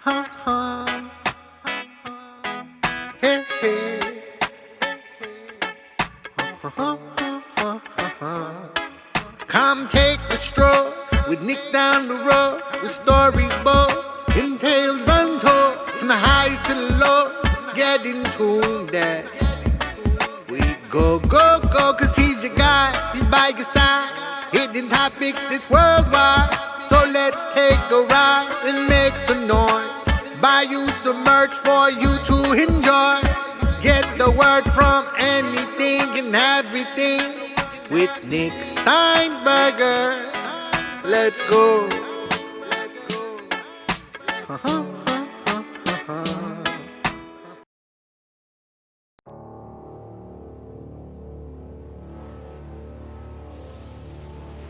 Ha ha. Hey hey. Ha ha ha ha. Come take a stroll with Nick down the road with storyboard and tales untold from the highs to the low. Get in tune that we go, go, go, cause he's your guy, he's by your side. Hidden topics that's worldwide. So let's take a ride and make some noise. Buy you some merch for you to enjoy. Get the word from anything and everything with Nick Steinberger. Let's go.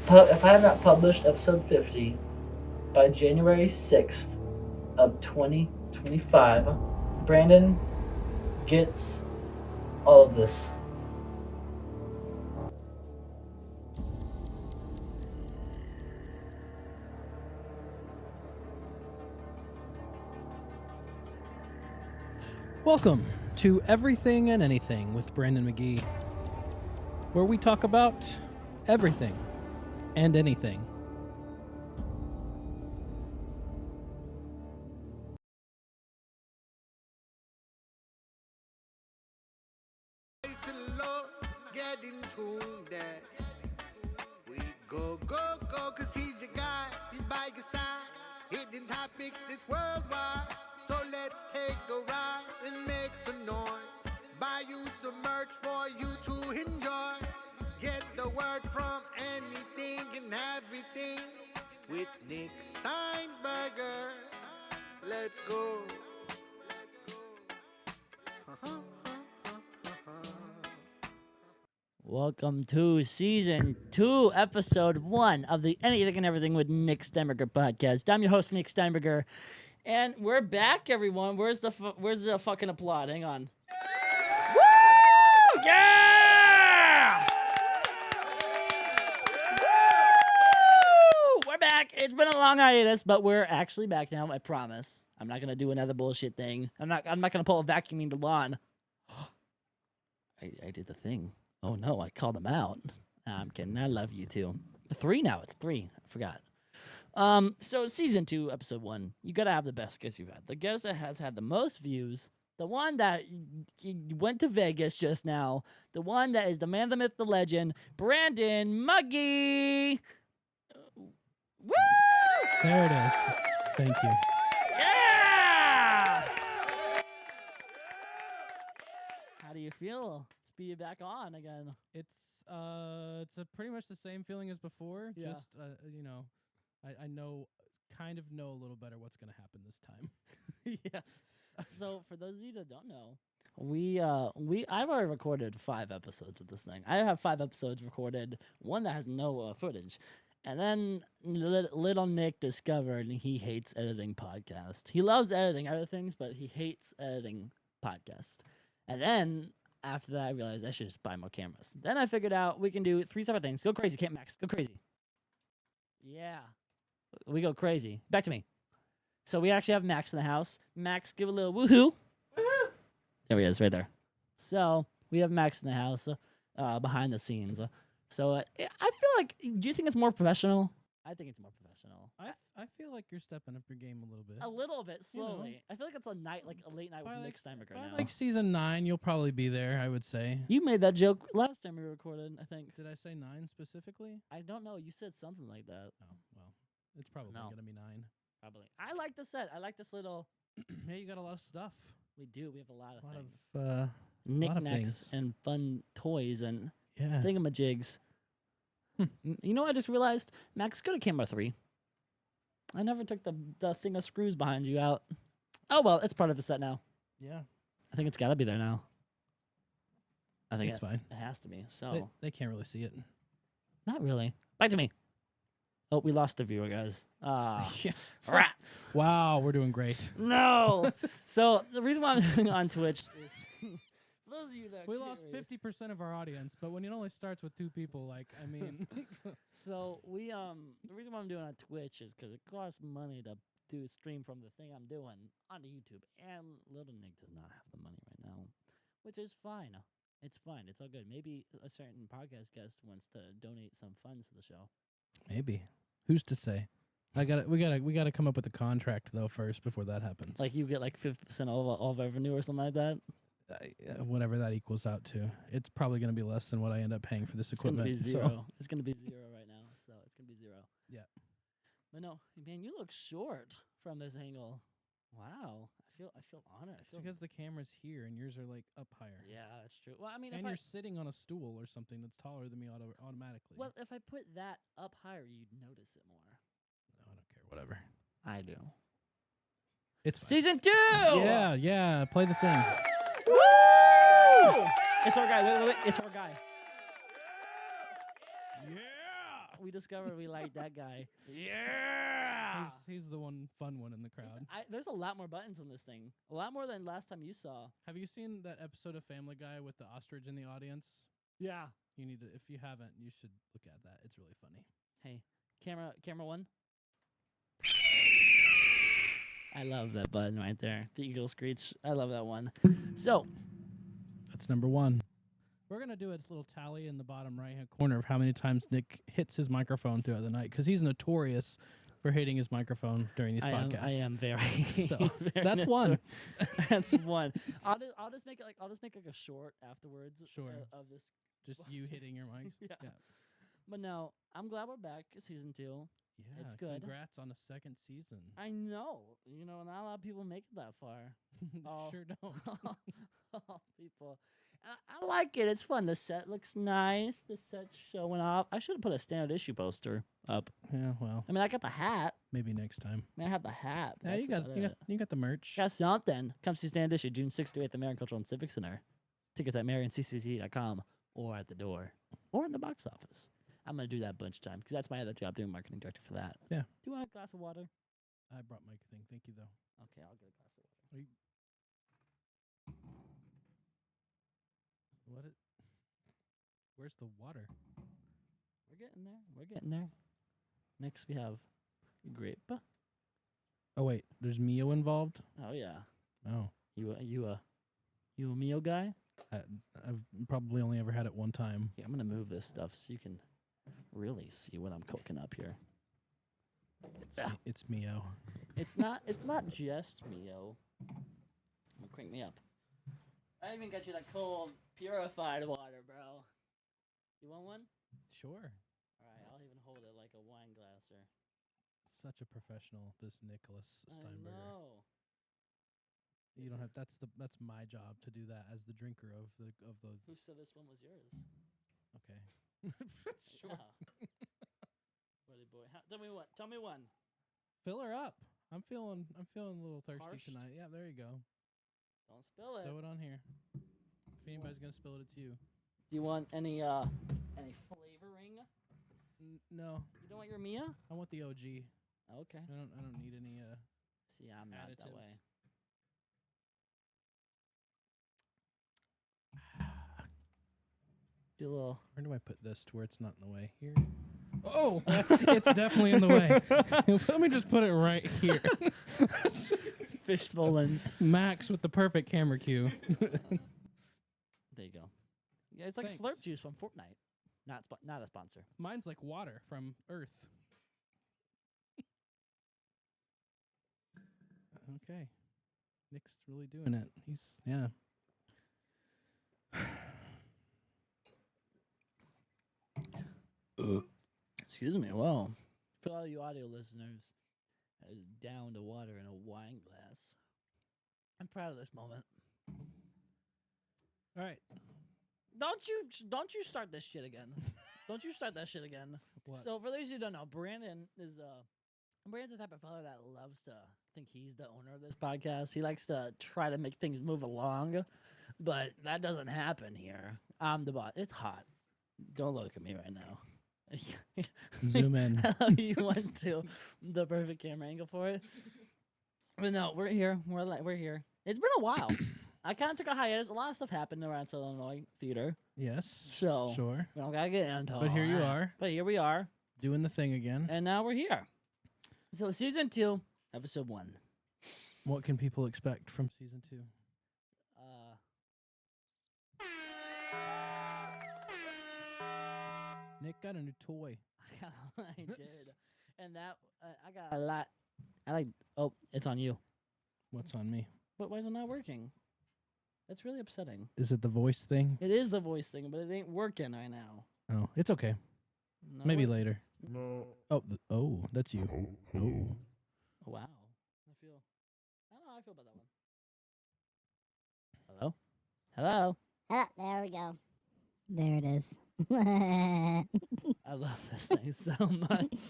If I have not published episode 50 by January 6th of 2025, Brandon gets all of this. Welcome to Everything and Anything with Brandyn McGhee, where we talk about everything and anything. Get in tune that we go, go, go, cause he's your guy, he's by your side. Hidden topics that's worldwide. So let's take a ride and make some noise. Buy you some merch for you to enjoy. Get the word from anything and everything with Nick Steinberger. Let's go. Welcome to season 2, episode 1 of the Anything and Everything with Nick Steinberger podcast. I'm your host, Nick Steinberger, and we're back, everyone. Where's the fucking applaud? Hang on. Woo! Yeah! Woo! We're back. It's been a long hiatus, but we're actually back now. I promise. I'm not gonna do another bullshit thing. I'm not gonna pull a vacuuming the lawn. I did the thing. Oh no, I called him out. I'm kidding. I love you too. 3 now. It's 3. I forgot. So season 2, episode 1. You gotta have the best guest you've had. The guest that has had the most views. The one that went to Vegas just now. The one that is the man, the myth, the legend. Brandyn McGhee. Woo! There it is. Thank you. Yeah! How do you feel? Be back on again. It's pretty much the same feeling as before. Yeah. Just I know a little better what's gonna happen this time. Yeah. So for those of you that don't know, I've already recorded 5 episodes of this thing. I have 5 episodes recorded, one that has no footage. And then little Nick discovered he hates editing podcasts. He loves editing other things, but he hates editing podcasts. And then after that, I realized I should just buy more cameras. Then I figured out we can do 3 separate things. Go crazy, Max. Go crazy. Yeah. We go crazy. Back to me. So we actually have Max in the house. Max, give a little woohoo. Woohoo! There he is, right there. So we have Max in the house behind the scenes. I feel like, do you think it's more professional? I think it's more professional. I feel like you're stepping up your game a little bit. A little bit, slowly. You know. I feel like it's a late night with Nick Steinberger now. Like season 9, you'll probably be there, I would say. You made that joke last time we recorded, I think. Did I say 9 specifically? I don't know. You said something like that. Oh, well, it's probably going to be 9. Probably. I like the set. I like this little... Hey, you got a lot of stuff. We do. We have a lot of things. Of knickknacks and fun toys and yeah. thingamajigs. You know what I just realized? Max, go to camera 3. I never took the thing of screws behind you out. Oh, well, it's part of the set now. Yeah. I think it's got to be there now. I think it's fine. It has to be. So they can't really see it. Not really. Back to me. Oh, we lost the viewer, guys. Yeah. Rats. Wow, we're doing great. No. So the reason why I'm doing it on Twitch is for those of you that we lost 50% of our audience, but when it only starts with 2 people, like, I mean. So we the reason why I'm doing it on Twitch is because it costs money to to stream from the thing I'm doing onto YouTube. And Little Nick does not have the money right now, which is fine. It's fine. It's all good. Maybe a certain podcast guest wants to donate some funds to the show. Maybe. Who's to say? We gotta come up with a contract though first before that happens. Like you get like 50% all revenue or something like that. Whatever that equals out to. It's probably gonna be less than what I end up paying for this It's gonna equipment. be zero. It's gonna be zero right now. So it's gonna be zero. Yeah. But no, man, you look short from this angle. Wow. I feel honored. It's because the camera's here and yours are like up higher. Yeah, that's true. Well, I mean, And if you're sitting on a stool or something that's taller than me automatically. well, if I put that up higher, you'd notice it more. No, I don't care. Whatever. I do. It's fine. Season 2. Yeah. Play the thing. Woo! It's our guy. Wait. It's our guy. Yeah. We discovered we like that guy. Yeah. He's the fun one in the crowd. There's a lot more buttons on this thing. A lot more than last time you saw. Have you seen that episode of Family Guy with the ostrich in the audience? Yeah. You need to. If you haven't, you should look at that. It's really funny. Hey, camera 1. I love that button right there. The eagle screech. I love that one. So, That's number 1. We're going to do a little tally in the bottom right-hand corner of how many times Nick hits his microphone throughout the night, because he's notorious for hitting his microphone during these podcasts. I am very. So, very that's 1. That's 1. I'll just make it like a short afterwards. Sure. Of this. Just you hitting your mics? Yeah. But no, I'm glad we're back. Season 2. Yeah, It's good. Congrats on a 2nd season. I know. You know, not a lot of people make it that far. Oh. Sure don't. People. I like it. It's fun. The set looks nice. The set's showing off. I should have put a standard issue poster up. Yeah, well, I mean, I got the hat. maybe next time. I mean, I have the hat. Yeah, you got the merch. Got something. Come see standard issue June 6th to 8th, American Cultural and Civic Center. Tickets at marioncccc.com or at the door or in the box office. I'm going to do that a bunch of times because that's my other job, doing marketing director for that. Yeah. Do you want a glass of water? I brought my thing. Thank you, though. Okay, I'll get a glass of water. Where's the water? We're getting there. Next, we have grape. Oh, wait. There's Mio involved? Oh, yeah. Oh. You a Mio guy? I've probably only ever had it one time. Yeah, I'm going to move this stuff so you can really see what I'm cooking up here. It's Mio. It's not just Mio. Crank me up. I even got you that cold, purified water, bro. You want one? Sure. All right, I'll even hold it like a wine glasser. Such a professional, this Nicholas Steinberger. I know. You don't have. That's my job to do that as the drinker of the. Who said this one was yours? Okay. Sure. Yeah. Buddy boy, tell me one. Fill her up. I'm feeling a little thirsty Parched? tonight. Yeah, there you go. Don't spill it. Throw it on here. If anybody's gonna spill it, it's you. Do you want any flavoring? No, You don't want your Mia? I want the OG. Okay. I don't need any. See, I'm not that additives. way. Do a little. Where do I put this to where it's not in the way? Here. Oh, it's definitely in the way. Let me just put it right here. Fishbowl lens. Max with the perfect camera cue. There you go. Yeah, it's like Thanks. Slurp juice from Fortnite. Not a sponsor. Mine's like water from Earth. Okay. Nick's really doing it. Yeah. Excuse me. Well, for all you audio listeners, I was down to water in a wine glass. I'm proud of this moment. All right. Don't you start this shit again. Don't you start that shit again. What? So for those who don't know, Brandon's the type of fellow that loves to think he's the owner of this podcast. He likes to try to make things move along, but that doesn't happen here. I'm the boss. It's hot. Don't look at me right now. Zoom in. You went to the perfect camera angle for it. But no, we're here. We're here. It's been a while. I kind of took a hiatus. A lot of stuff happened around Southern Illinois theater. Yes. So Sure. we don't gotta get into But here you are. But here we are. Doing the thing again. And now we're here. So season 2, Episode 1. What can people expect from season 2? Nick got a new toy. I did. And that, I got a lot. Oh, it's on you. What's on me? But why is it not working? That's really upsetting. Is it the voice thing? It is the voice thing, but it ain't working right now. Oh, it's okay. No Maybe way. later. No. Oh, that's you. Oh. Wow. I don't know how I feel about that one. Hello? Hello? Ah, there we go. There it is. I love this thing so much.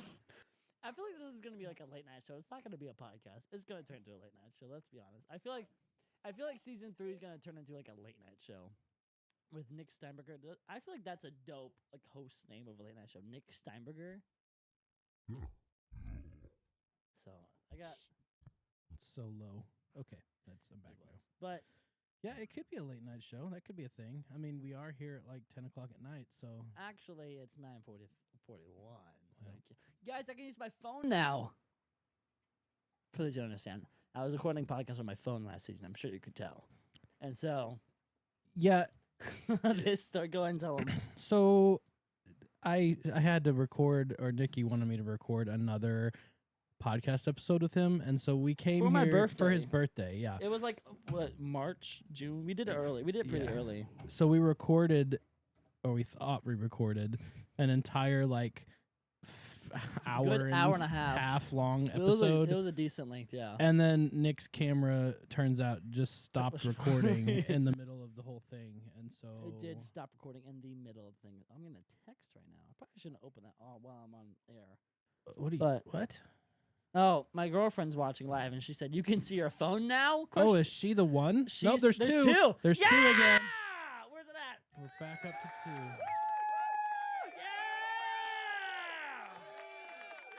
I feel like this is going to be like a late night show. It's not going to be a podcast. It's going to turn into a late night show. Let's be honest. I feel like season 3 is going to turn into like a late night show with Nick Steinberger. I feel like that's a dope like host name of a late night show. Nick Steinberger. So I got. It's so low. Okay, I'm back now. But Yeah, it could be a late night show. That could be a thing. I mean, we are here at like 10 o'clock at night, so. actually, it's 9:41. Yeah. Guys, I can use my phone now. For those who don't understand, I was recording podcasts on my phone last season. I'm sure you could tell. And so, Yeah, go ahead and tell them. so I had to record, or Nikki wanted me to record another podcast episode with him, and so we came For my here for his birthday. birthday. Yeah, It was like, what, March, June? We did it early. We did it pretty Yeah. early. so we recorded, or we thought we recorded, an entire like hour hour and a half. long It was, episode. it was a decent length, yeah. And then Nick's camera turns out just stopped was recording fine. in the middle of the whole thing, and so It did stop recording in the middle of the thing. I'm going to text right now. I probably shouldn't open that while I'm on air. What do you? but- What? Oh, my girlfriend's watching live, and she said, "You can see your phone now?" Oh, is she the one? No, She's- there's there's two. two. There's yeah! two again. Where's it at? We're back up to 2.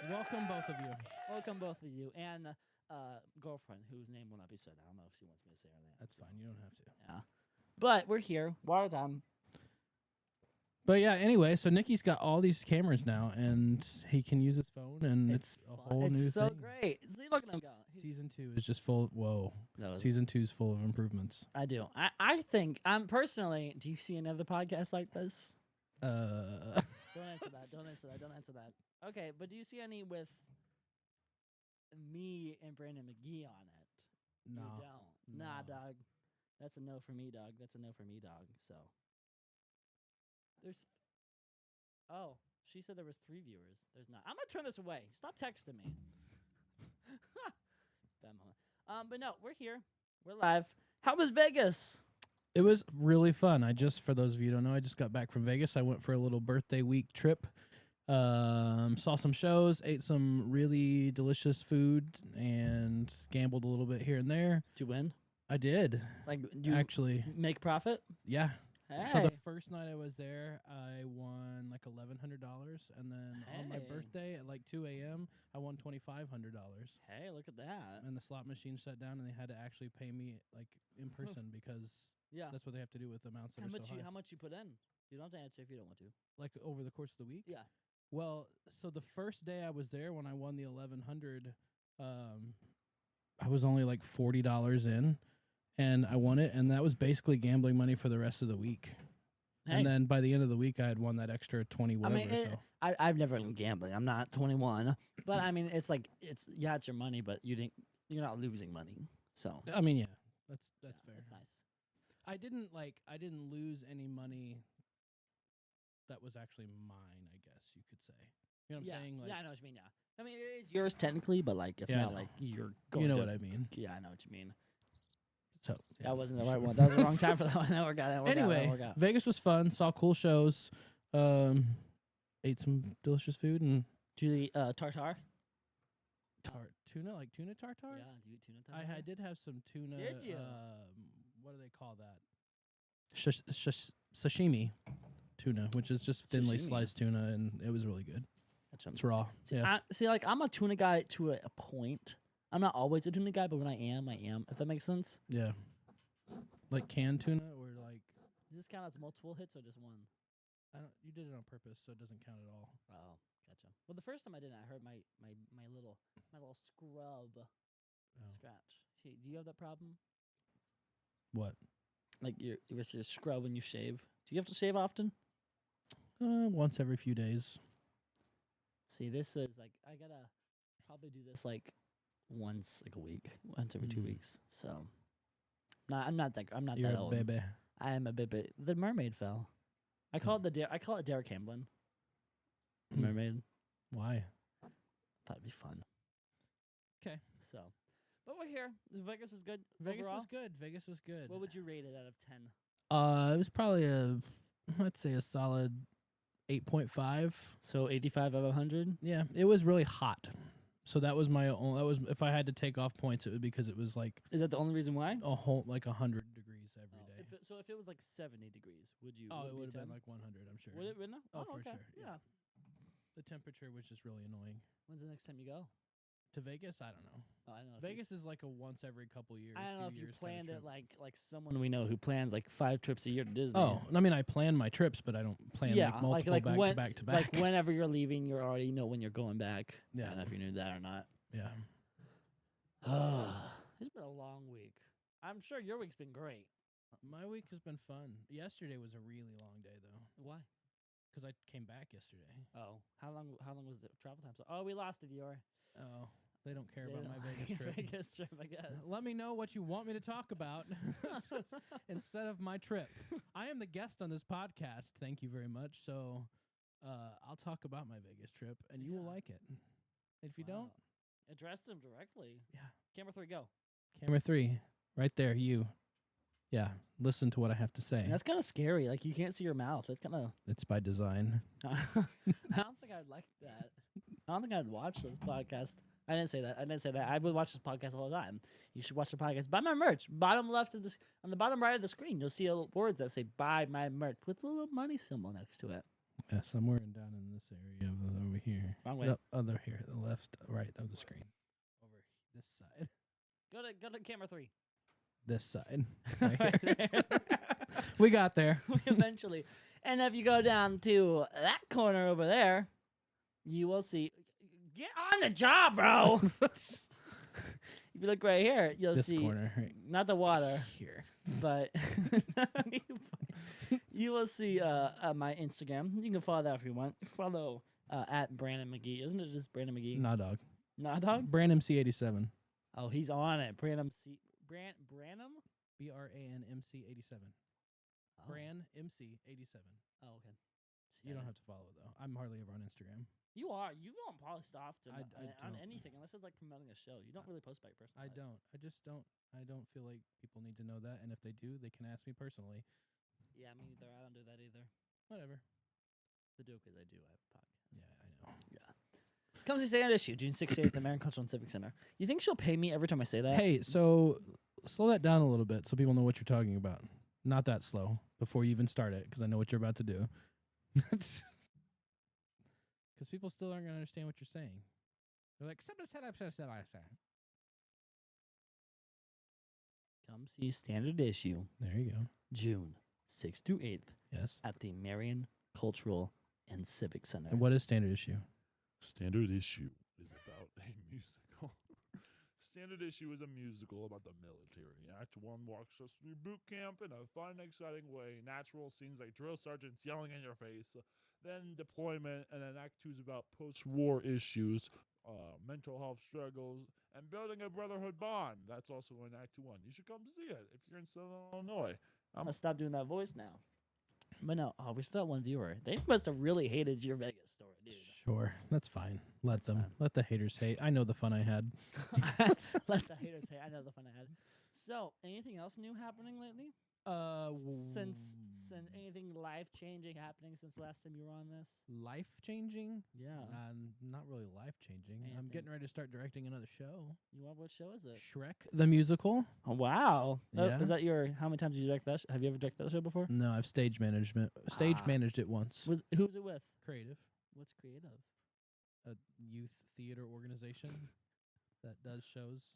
Yeah! Welcome, both of you. Welcome, both of you, and girlfriend, whose name will not be said. I don't know if she wants me to say her name. That's fine. You don't have to. Yeah, but we're here. Water time. But yeah, anyway, so Nikki's got all these cameras now, and he can use his phone, and it's a fun. whole it's new so thing. great. See, look at him go. Season 2 is just full. Whoa. No, Season 2 is full of improvements. I do. I think I'm personally. Do you see another podcast like this? Don't answer that. Don't answer that. Don't answer that. Okay, but do you see any with me and Brandyn McGhee on it? No. You don't. Nah, No. dog. That's a no for me, dog. That's a no for me, dog. So there's. Oh, she said there was 3 viewers. There's not. I'm gonna turn this away. Stop texting me. Bad moment. But no, we're here. We're live. How was Vegas? It was really fun. For those of you who don't know, I just got back from Vegas. I went for a little birthday week trip. Saw some shows, ate some really delicious food, and gambled a little bit here and there. Did you win? I did, Like, do you actually. make profit? Yeah. Hey. So the first night I was there, I won like $1,100, and then on my Hey. birthday at like 2 a.m., I won $2,500. Hey, look at that. And the slot machine shut down, and they had to actually pay me like in person because Yeah. that's what they have to do with amounts that How are much so high. how much you put in? You don't have to answer if you don't want to. Like over the course of the week. Yeah. Well, so the first day I was there when I won the 1,100, I was only like $40 in, and I won it, and that was basically gambling money for the rest of the week. Hey, And then by the end of the week, I had won that extra 20 I whatever. mean, so I've never been gambling. I'm not 21, but I mean, it's like it's your money, but you're not losing money. So I mean, yeah, that's fair. That's nice. I didn't lose any money that was actually mine, I guess you could say. You know what I'm saying? Like, yeah, I know what you mean. Yeah, I mean it is yours technically, but like it's Yeah, I not know. like you're going. you know to, what I mean. Yeah, I know what you mean. So yeah. That wasn't the right one. That was the wrong time for that one. That worked out. That worked out, Anyway, that worked out. Vegas was fun. Saw cool shows. Ate some delicious food and Do the tartar? tuna, like tuna tartar. Yeah, do you eat tuna tartar? I did have some tuna. Did you? What do they call that? Sashimi tuna, which is just thinly Sashimi. sliced tuna, and it was really good. That's what It's raw. See, Yeah. like I'm a tuna guy to a point. I'm not always a tuna guy, but when I am. If that makes sense. Yeah. Like canned tuna or like Does this count as multiple hits or just one? You did it on purpose, so it doesn't count at all. Oh, gotcha. Well, the first time I did it, I heard my little scrub scratch. Do you have that problem? What? Like your scrub when you shave. Do you have to shave often? Once every few days. See, this is like I gotta probably do this like once a week, once every 2 weeks. So, I'm not that You're that a old. baby. I am a baby. The mermaid fell. I call it Derek Hamlin. The Hmm. mermaid. Why? Thought it'd be fun. 'Kay. So, but we're here. Vegas was good. Vegas overall. was good. Vegas was good. What would you rate it out of 10? It was probably let's say a solid 8.5. So 85 out of 100. Yeah, it was really hot. So that was my only. That was if I had to take off points, it would be because it was like Is that the only reason why? a whole like 100 degrees every day. If it was like 70 degrees, would you? Oh, it would would have been like 100. I'm sure. Would it been? Oh, for okay. sure, yeah. Yeah. The temperature was just really annoying. When's the next time you go? To Vegas, I don't know. Oh, I don't know. if you Vegas is like a once every couple years. I don't know few if you years kinda planned it trip. like someone we know who plans like 5 trips a year to Disney. Oh, I mean, I plan my trips, but I don't plan yeah, like multiple like back when, to back to back. Like whenever you're leaving, you already know when you're going back. Yeah. I don't know if you knew that or not. Yeah. It's been a long week. I'm sure your week's been great. My week has been fun. Yesterday was a really long day though, Why? because I came back yesterday. Oh, how long was the travel time? So, we lost a viewer. Oh, they don't care They about don't my Vegas trip. Vegas trip, I guess. Let me know what you want me to talk about instead of my trip. I am the guest on this podcast. Thank you very much. So I'll talk about my Vegas trip, and you will Yeah. like it. If you Wow. don't, Address them directly. yeah. Camera 3, go. Camera 3, right there, you. Yeah, listen to what I have to say. That's kind of scary. Like, you can't see your mouth. That's kind of... It's by design. I don't think I'd like that. I don't think I'd watch this podcast. I didn't say that. I would watch this podcast all the time. You should watch the podcast. Buy my merch. Bottom left of this, on the bottom right of the screen, you'll see words that say "Buy my merch" with a little money symbol next to it. Yeah, somewhere down in this area over here. Wrong way. No, other here, the left, right of the screen. Over this side. Go to camera 3. This side. Right Right here. there. We got there. Eventually, and if you go down to that corner over there, you will see. Get on the job, bro. If you look right here, you'll This see corner. Right not the water, here. but you will see my Instagram. You can follow that if you want. Follow at Brandyn McGhee. Isn't it just Brandyn McGhee? Nah, dog. Nah, dog. Brandyn MC87. Oh, he's on it. Branham Branham. BRANMC87. Oh. Brand MC87. Oh, okay. You don't have to follow it though. I'm hardly ever on Instagram. You are. You don't post often I on don't. anything unless it's like promoting a show. You don't really post about your personal I life. don't. I just don't. I don't feel like people need to know that. And if they do, they can ask me personally. Yeah, me neither. I don't do that either. Whatever. The joke is I do. I have a podcast. Yeah, I know. Yeah. Comes to second issue, June 6th, at the American Cultural and Civic Center. You think she'll pay me every time I say that? Hey, so slow that down a little bit so people know what you're talking about. Not that slow before you even start it, because I know what you're about to do. Because people still aren't going to understand what you're saying. They're like, Come see standard issue, there you go. June 6th through 8th Yes. at the Marion Cultural and Civic Center. And what is standard issue? Standard Issue is about a musical. Standard Issue is a musical about the military. Act 1 walks us through boot camp in a fun, exciting way. Natural scenes like drill sergeants yelling in your face. Then deployment, and then Act 2 is about post-war issues, mental health struggles, and building a brotherhood bond. That's also in Act 1. You should come see it if you're in Southern Illinois. I'm going to stop doing that voice now. But no, we still have one viewer. They must have really hated your Vegas story, dude. Sure. That's fine. Let That's them. fine. Let the haters hate. I know the fun I had. Let the haters hate. I know the fun I had. So, anything else new happening lately? Since anything life changing happening since the last time you were on this? life changing? Yeah. Not really life changing. I'm Anything. getting ready to start directing another show. What show is it? Shrek the musical. Oh, wow. Yeah. Is that how many times did you direct that? Have you ever directed that show before? No, I've stage managed it once. Who's it with? Creative, What's creative? a youth theater organization that does shows.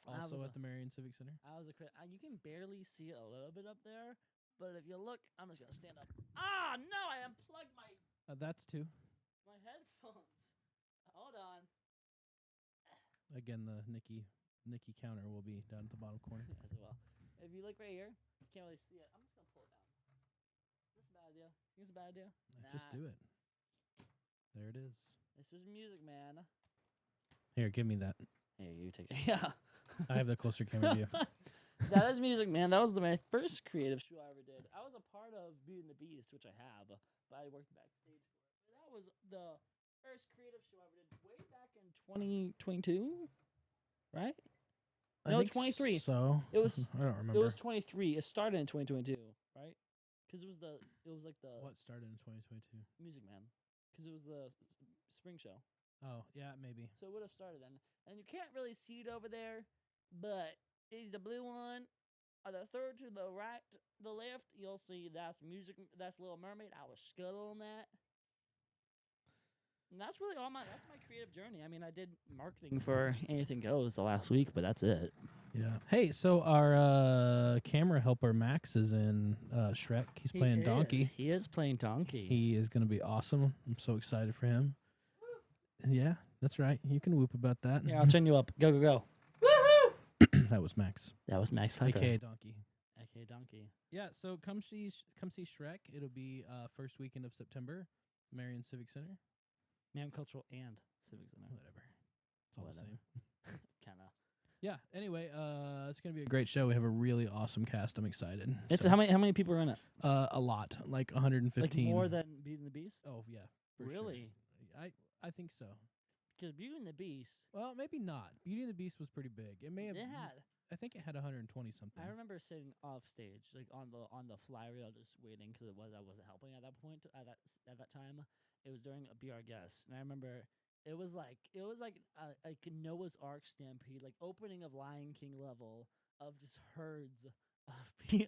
I Also was at the Marion Civic Center. I was you can barely see it a little bit up there, but if you look, I'm just gonna stand up. Ah, no, I That's two. My headphones. Hold on. Again, the Nikki counter will be down at the bottom corner. As well. If you look right here, you can't really see it. I'm just gonna pull it down. Is this a bad idea? You think it's a bad idea? Just do it. There it is. This is music, man. Here, give me that. Here, you take it. Yeah. I have the closer camera to you. That is music, man. That was my first creative show I ever did. I was a part of Beauty and the Beast, which I have, but I worked backstage for it. That was the first creative show I ever did way back in 2022, right? I No, think 23. So It was. I don't remember. It was 23. It started in 2022, right? Because it was like the What started in 2022? Music Man. Because it was the spring show. Oh, yeah, maybe. So it would have started then. And you can't really see it over there, but it's the blue one. The third to the right, the left, you'll see that's music. That's Little Mermaid. I was scuttling that. And that's really that's my creative journey. I mean, I did marketing for Anything Goes the last week, but that's it. Yeah. Hey, so our camera helper Max is in Shrek. He's playing Donkey. He is playing Donkey. He is going to be awesome. I'm so excited for him. Yeah, that's right. You can whoop about that. Yeah, I'll turn you up. Go, go, go. That was Max, That was Maxx Piper. aka Donkey. AKA Donkey. Yeah, so come see Shrek. It'll be first weekend of September, Marion Civic Center. Man, Cultural and Civic Center. Whatever. It's all the Whatever. same. Kind of. Yeah. Anyway, it's gonna be a great show. We have a really awesome cast. I'm excited. It's So, how many people are in it? a lot, like 115. Like more than Beauty and the Beast? Oh yeah, for Really? sure. I think so. Because Beauty and the Beast, Well, maybe not. Beauty and the Beast was pretty big. It may have. it had. I think it had 120 something. I remember sitting off stage, like on the fly reel, just waiting because I wasn't helping at that point at that time. It was during a Be Our Guest, and I remember it was like a Noah's Ark stampede, like opening of Lion King level of just herds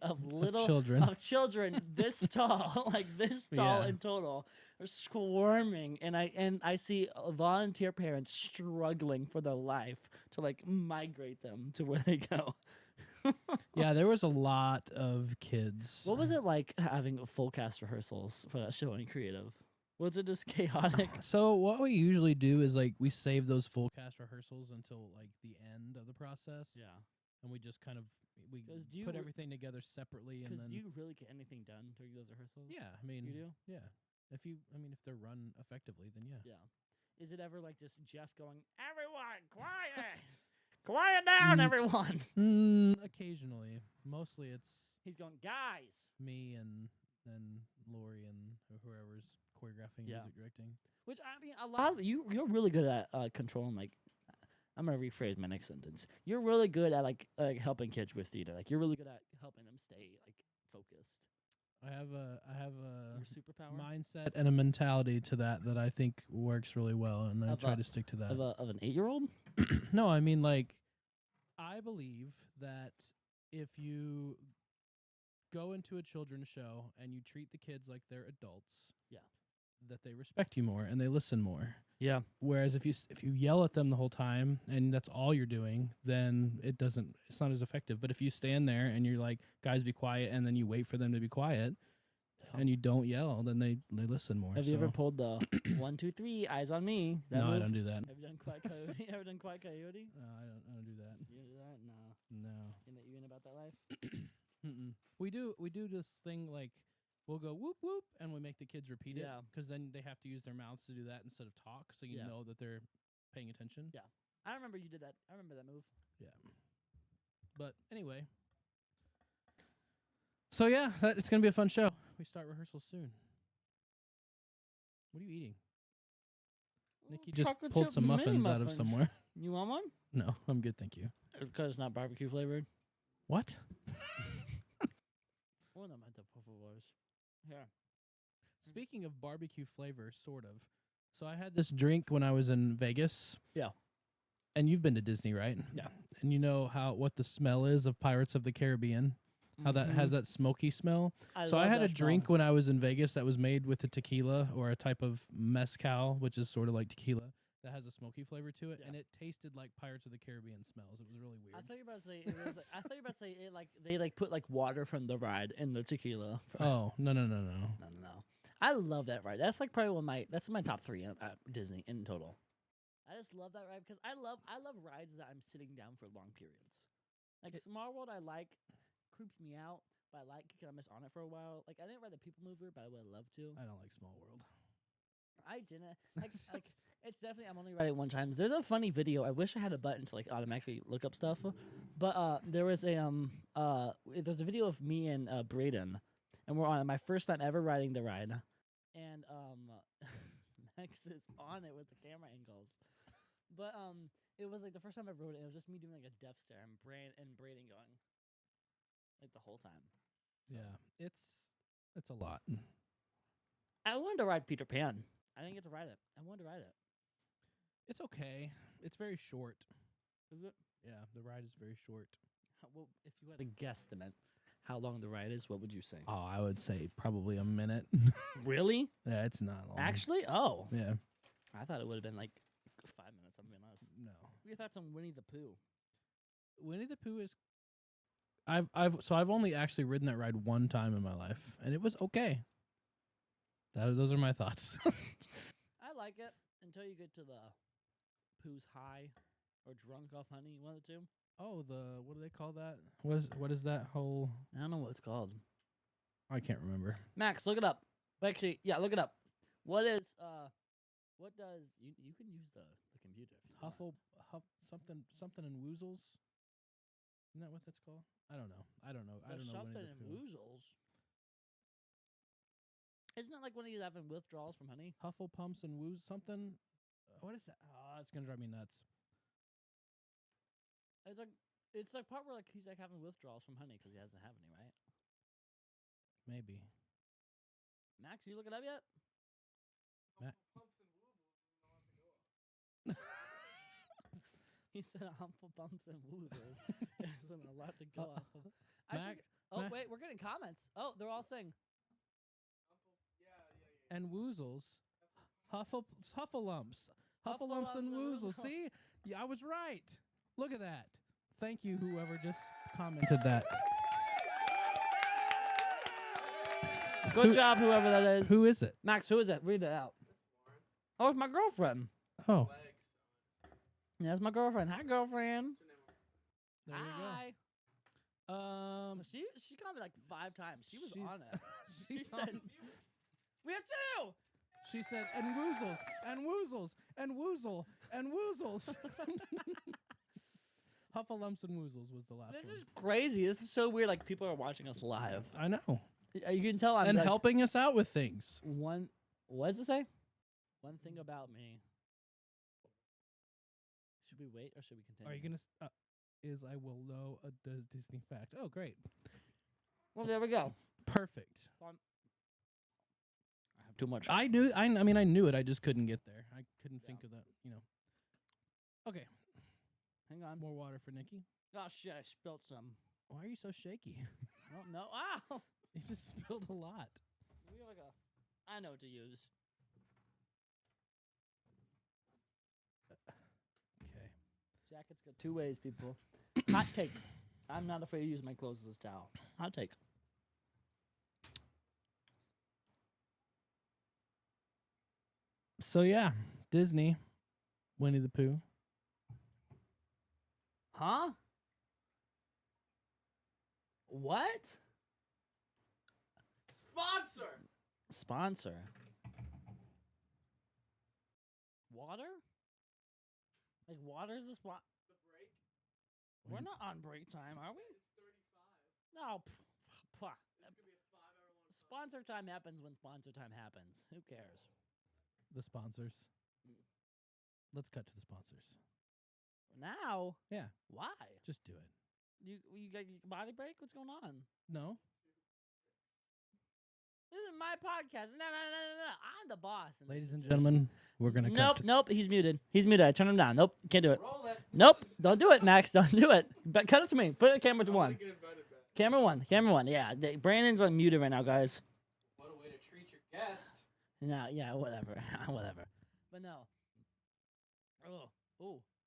of little children. this tall, like this tall Yeah. in total, are squirming, and I see volunteer parents struggling for their life to like migrate them to where they go. Yeah, there was a lot of kids. What was it like having full cast rehearsals for that show in creative? Was it just chaotic? So what we usually do is like we save those full cast rehearsals until like the end of the process. Yeah. And we just kind of we 'Cause do you put re- everything together separately and Because then do you really get anything done during those rehearsals? yeah, I mean You do? yeah. If they're run effectively, then yeah. Yeah. Is it ever like just Jeff going, everyone, quiet, quiet down, everyone? Occasionally, mostly it's He's going, guys. me and then Lori and whoever's choreographing, Yeah. music directing. Which I mean, a lot of you're really good at controlling. Like, I'm gonna rephrase my next sentence. You're really good at like helping kids with theater. Like, you're really good at helping them stay like focused. I have Your a superpower mindset and a mentality to that I think works really well, and I Of try a- to stick to that. of an 8-year-old. No, I mean like I believe that if you go into a children's show and you treat the kids like they're adults, Yeah. that they respect you more and they listen more. Yeah. Whereas if you yell at them the whole time and that's all you're doing, then it's not as effective. But if you stand there and you're like, guys, be quiet, and then you wait for them to be quiet and you don't yell, then they listen more. Have you ever pulled the 1, 2, 3 eyes on me? That No, I move? don't do that. Have you done Quiet Coyote? Ever done Quiet Coyote? I don't do that. You do that? No. No. You in about that life? Mm-mm. We do this thing like we'll go whoop whoop and we make the kids repeat it Yeah. because then they have to use their mouths to do that instead of talk, so you Yeah. know that they're paying attention. Yeah. I remember you did that. I remember that move. Yeah. But anyway, so yeah, it's gonna be a fun show. We start rehearsals soon. What are you eating? Nikki just Chocolate pulled chip some mini muffins out of muffins. somewhere. You want one? No, I'm good, thank you. Because it's not barbecue flavored. What? One of them at the por favors. Here. Speaking of barbecue flavor, sort of. So I had this drink when I was in Vegas. Yeah. And you've been to Disney, right? Yeah. And you know what the smell is of Pirates of the Caribbean? How that has that smoky smell? So I love had a that drink smell. when I was in Vegas that was made with a tequila or a type of mezcal, which is sort of like tequila, that has a smoky flavor to it, Yeah. and it tasted like Pirates of the Caribbean smells. It was really weird. I thought you were about to say it was. I thought you were about to say it like they like put like water from the ride in the tequila. Oh, no. No. I love that ride. That's like probably that's my top 3 at Disney in total. I just love that ride because I love rides that I'm sitting down for long periods. Like Small World, I like creeps me out, but I like can I miss on it for a while. Like I didn't ride the People Mover, but I would love to. I don't like Small World. I didn't like it's definitely I'm only riding one time. There's a funny video. I wish I had a button to like automatically look up stuff, but there was there's a video of me and Brandyn, and we're on it. My first time ever riding the ride, and Max is on it with the camera angles, but it was like the first time I rode it. It was just me doing like a death stare and Brandyn going like the whole time. Yeah, it's a lot. I wanted to ride Peter Pan. I didn't get to ride it. I wanted to ride it. It's okay. It's very short. Is it? Yeah, the ride is very short. Well, if you had a guesstimate how long the ride is, what would you say? Oh, I would say probably a minute. Really? Yeah, it's not long. Actually? Oh. Yeah. I thought it would have been like 5 minutes, I'm being honest. No. We thought some Winnie the Pooh. Winnie the Pooh is I've only actually ridden that ride one time in my life, and it was okay. Those are my thoughts. I like it until you get to the Pooh's High or Drunk Off Honey, one of the two. Oh, what do they call that? What is that whole? I don't know what it's called. I can't remember. Max, look it up. Actually, yeah, look it up. What does you can use the computer. If you want. Something and woozles. Isn't that what that's called? I don't know. I don't know. There's something in woozles. Isn't it like when he's having withdrawals from honey? Huffle pumps and woos something. What is that? Oh, it's gonna drive me nuts. It's like part where like he's like having withdrawals from honey because he doesn't have any, right? Maybe. Max, you look it up yet? He said humble bumps and woozles. Isn't a lot to go off of. Wait, we're getting comments. Oh, they're all saying. And woozles. Huffalumps. Huffalumps and woozles. See? Yeah, I was right. Look at that. Thank you, whoever just commented that. Good job, whoever that is. Who is it? Max, who is it? Read it out. Oh, it's my girlfriend. Oh. Yeah, it's my girlfriend. Hi, girlfriend. There you Hi. go. She commented like 5 times. She was She's- on it. She she's said, on- "We have 2." She said, and woozles, and woozles, and woozle, and woozles. Huffalumps and woozles was the last This one. is crazy. This is so weird. Like people are watching us live. I know. You can tell I'm And like, helping us out with things. What does it say? One thing about me. Should we wait or should we continue? Are you going to... I will know a Disney fact. Oh, great. Well, there we go. Perfect. I have too much. I knew it. I just couldn't get there. I couldn't think of that, Okay. Hang on. More water for Nikki. Oh, shit. I spilled some. Why are you so shaky? I don't know. Ow! You just spilled a lot. We have like I know what to use. Okay. Jackets go 2 ways, people. Hot take. I'm not afraid to use my clothes as a towel. Hot take. So, yeah. Disney. Winnie the Pooh. Huh? What? Sponsor. Water? Like water's the spot. We're not on break time, are we? No. Sponsor time happens when sponsor time happens. Who cares? The sponsors. Let's cut to the sponsors. Now? Yeah. Why? Just do it. You got your body break? What's going on? No. This is my podcast. No. I'm the boss. in this Ladies and situation. gentlemen, we're going to cut. Nope. He's muted. I turned him down. Nope. Can't do it. Nope. Don't do it, Max. Don't do it. But cut it to me. Put it camera to 1. Camera one. Yeah. Brandon's unmuted right now, guys. What a way to treat your guest. No. Yeah. Whatever. Whatever. But no. Oh.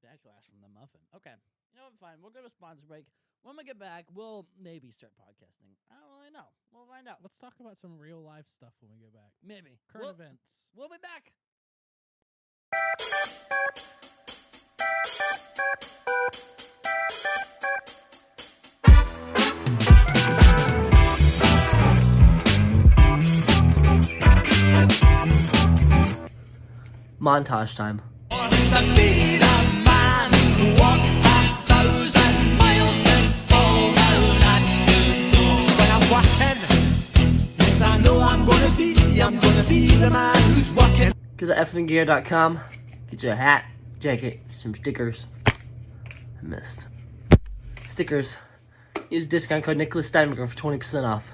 Backlash from the muffin. Okay. You know what? Fine. We'll go to sponsor break. When we get back, we'll maybe start podcasting. I don't really know. We'll find out. Let's talk about some real life stuff when we get back. Maybe. Current events. We'll be back. Montage time. Go to effinggear.com. Get you a hat, jacket, some stickers. I missed. Stickers. Use discount code Nicholas Steinberger for 20% off.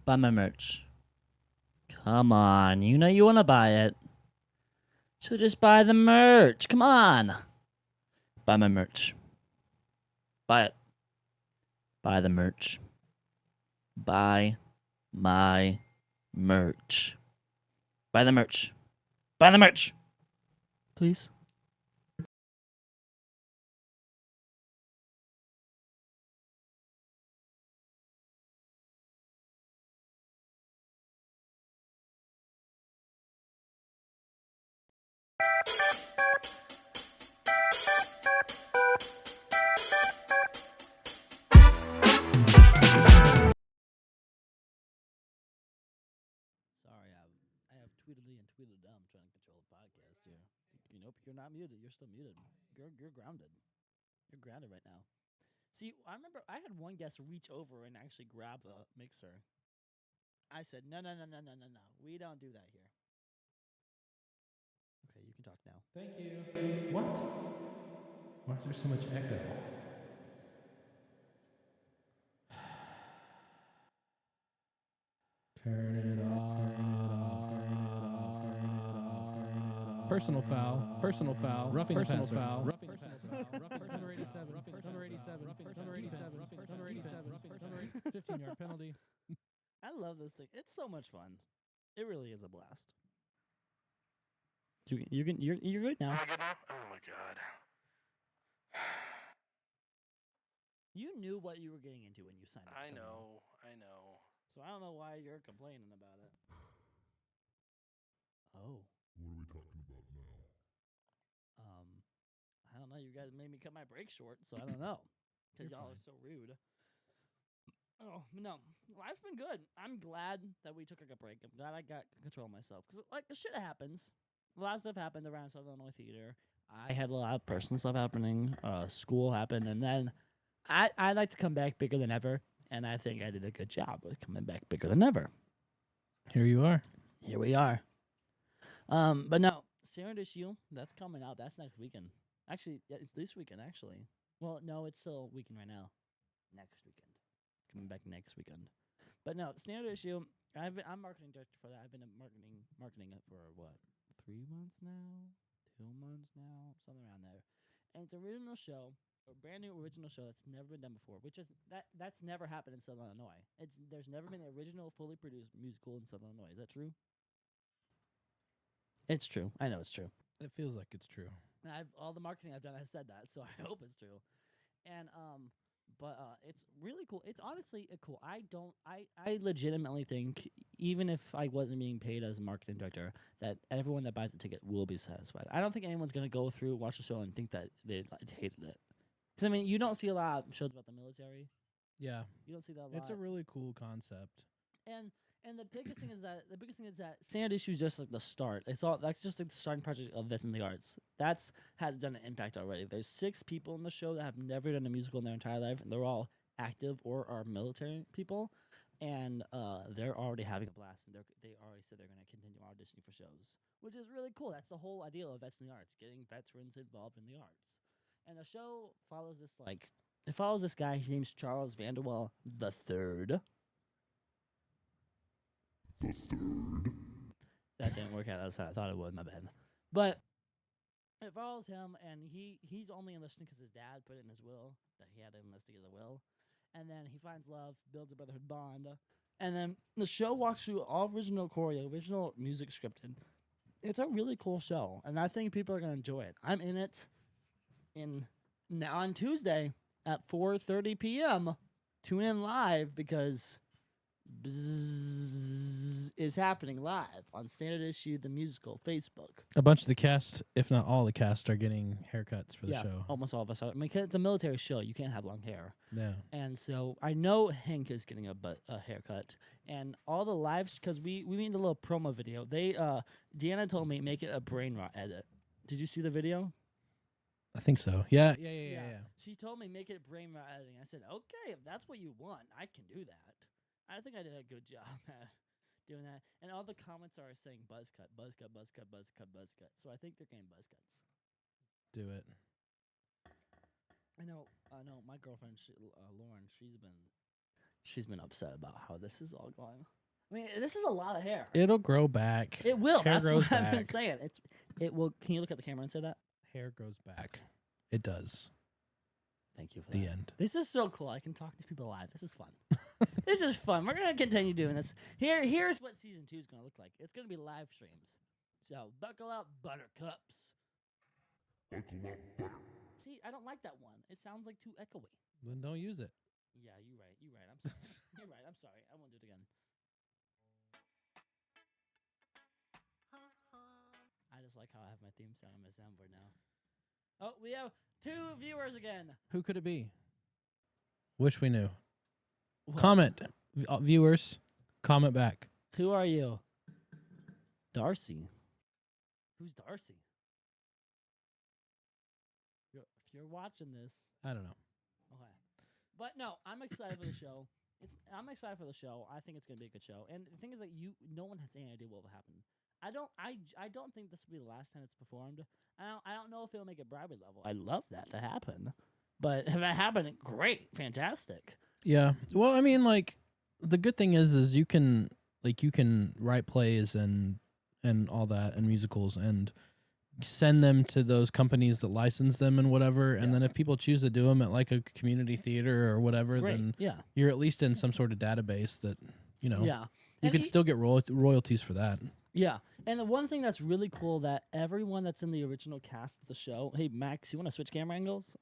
Buy my merch. Come on, you know you want to buy it. So just buy the merch. Come on. Buy my merch. Buy it. Buy the merch. Buy my merch. Buy the merch. Buy the merch. Please. Sorry, I have Tweedledee and Tweedledum trying to control the podcast here. Nope, you're not muted. You're still muted. You're grounded. You're grounded right now. See, I remember I had one guest reach over and actually grab the mixer. I said, no. We don't do that here. Okay, you can talk now. Thank you. What? Why is there so much echo? Turn it off. Personal foul. Personal foul. Roughing the passer. Foul. Roughing the passer. Number 87. Number 87. Number 87. Number 87. 15-yard penalty. I love this thing. It's so much fun. It really is a blast. You're good now. Oh my god. You knew what you were getting into when you signed up. I know. So I don't know why you're complaining about it. Oh. What are we talking about now? I don't know. You guys made me cut my break short, so I don't know. Because y'all are so rude. Oh, no. Life's been good. I'm glad that we took like a break. I'm glad I got control of myself. Because, like, the shit happens. A lot of stuff happened around Southern Illinois Theater. I had a lot of personal stuff happening. School happened. And then I like to come back bigger than ever. And I think I did a good job with coming back bigger than ever. Here you are. Here we are. But no, Sarah Issue, that's coming out. That's next weekend. Actually, yeah, it's this weekend, actually. Well, no, it's still a weekend right now. Next weekend. Coming back next weekend. But no, Standard Issue, I'm marketing director for that. I've been marketing it for, what, 3 months now? 2 months now? Something around there. And it's an original show, a brand new original show that's never been done before, which is, that's never happened in Southern Illinois. There's never been an original, fully produced musical in Southern Illinois. Is that true? It's true. I know it's true. It feels like it's true. All the marketing I've done has said that, so I hope it's true. And but it's really cool. It's honestly cool. I legitimately think, even if I wasn't being paid as a marketing director, that everyone that buys a ticket will be satisfied. I don't think anyone's gonna go through, watch the show, and think that they hated it. Because I mean, you don't see a lot of shows about the military. Yeah. You don't see that a lot. It's a really cool concept. And the biggest thing is that Standard Issue is just like the start. That's just like the starting project of Vets in the Arts. Has done an impact already. There's 6 people in the show that have never done a musical in their entire life, and they're all active or are military people, and they're already having a blast. And they already said they're going to continue auditioning for shows, which is really cool. That's the whole idea of Vets in the Arts, getting veterans involved in the arts. And the show follows this guy. His name's Charles Vanderwell the Third. The third. That didn't work out as I thought it would. My bad. But It follows him, and he's only enlisting because his dad put it in his will that he had to enlist to get a will. And then he finds love, builds a brotherhood bond, and then the show walks through all original choreo, original music scripted. It's a really cool show, and I think people are gonna enjoy it. I'm in it now on Tuesday at 4:30 p.m. Tune in live because Bzzz is happening live on Standard Issue the Musical Facebook. A bunch of the cast, if not all the cast, are getting haircuts for the show. Almost all of us are. I mean, 'cause it's a military show. You can't have long hair. Yeah. And so I know Hank is getting a haircut. And all the lives, because we made a little promo video. Deanna told me make it a brain rot edit. Did you see the video? I think so. Yeah. She told me make it brain rot editing. I said, okay, if that's what you want, I can do that. I think I did a good job at doing that. And all the comments are saying buzz cut, buzz cut, buzz cut, buzz cut, buzz cut. So I think they're getting buzz cuts. Do it. I know. My girlfriend, Lauren, she's been upset about how this is all going. I mean, this is a lot of hair. It'll grow back. It will. Hair That's grows what I've been back. saying. It will. Can you look at the camera and say that? Hair grows back. It does. Thank you for The that. end. This is so cool. I can talk to people live. This is fun. This is fun. We're gonna continue doing this. Here's what season 2 is gonna look like. It's gonna be live streams. So buckle up, buttercups. See, I don't like that one. It sounds like too echoey. Then don't use it. Yeah, you're right. I'm sorry. You're right. I'm sorry. I won't do it again. I just like how I have my theme sound on my soundboard now. Oh, we have 2 viewers again. Who could it be? Wish we knew. What? Comment, viewers. Comment back. Who are you? Darcy. Who's Darcy? If you're watching this, I don't know. okay. But no, I'm excited for the show. I'm excited for the show. I think it's gonna be a good show. And the thing is that no one has any idea what will happen. I don't think this will be the last time it's performed. I don't know if it'll make it Broadway level. I'd love that to happen. But if it happened, great, fantastic. Yeah. Well, I mean, like, the good thing is you can write plays and all that and musicals and send them to those companies that license them and whatever. And then if people choose to do them at like a community theater or whatever, Great. then Yeah. you're at least in some sort of database that, you know, Yeah. you And can still get royalties for that. Yeah. And the one thing that's really cool that everyone that's in the original cast of the show, hey Max, you want to switch camera angles?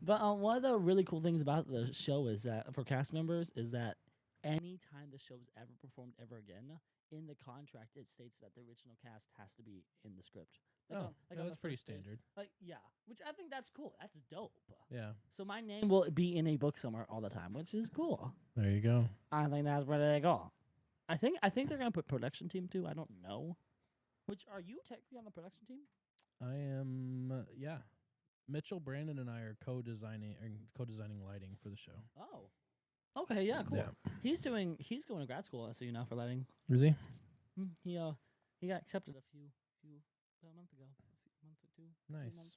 But one of the really cool things about the show is that for cast members is that anytime the show's ever performed ever again, in the contract it states that the original cast has to be in the script. Like on that's the pretty first page. standard. Like which I think that's cool. That's dope. Yeah. So my name will be in a book somewhere all the time, which is cool. There you go. I think that's pretty cool. I think they're gonna put production team too. I don't know. Which are you technically on the production team? I am. Yeah. Mitchell, Brandon, and I are co-designing lighting for the show. Oh, okay, yeah, cool. Yeah. He's going to grad school at SU now for lighting. Is he? He got accepted a month ago, a month or two. Nice.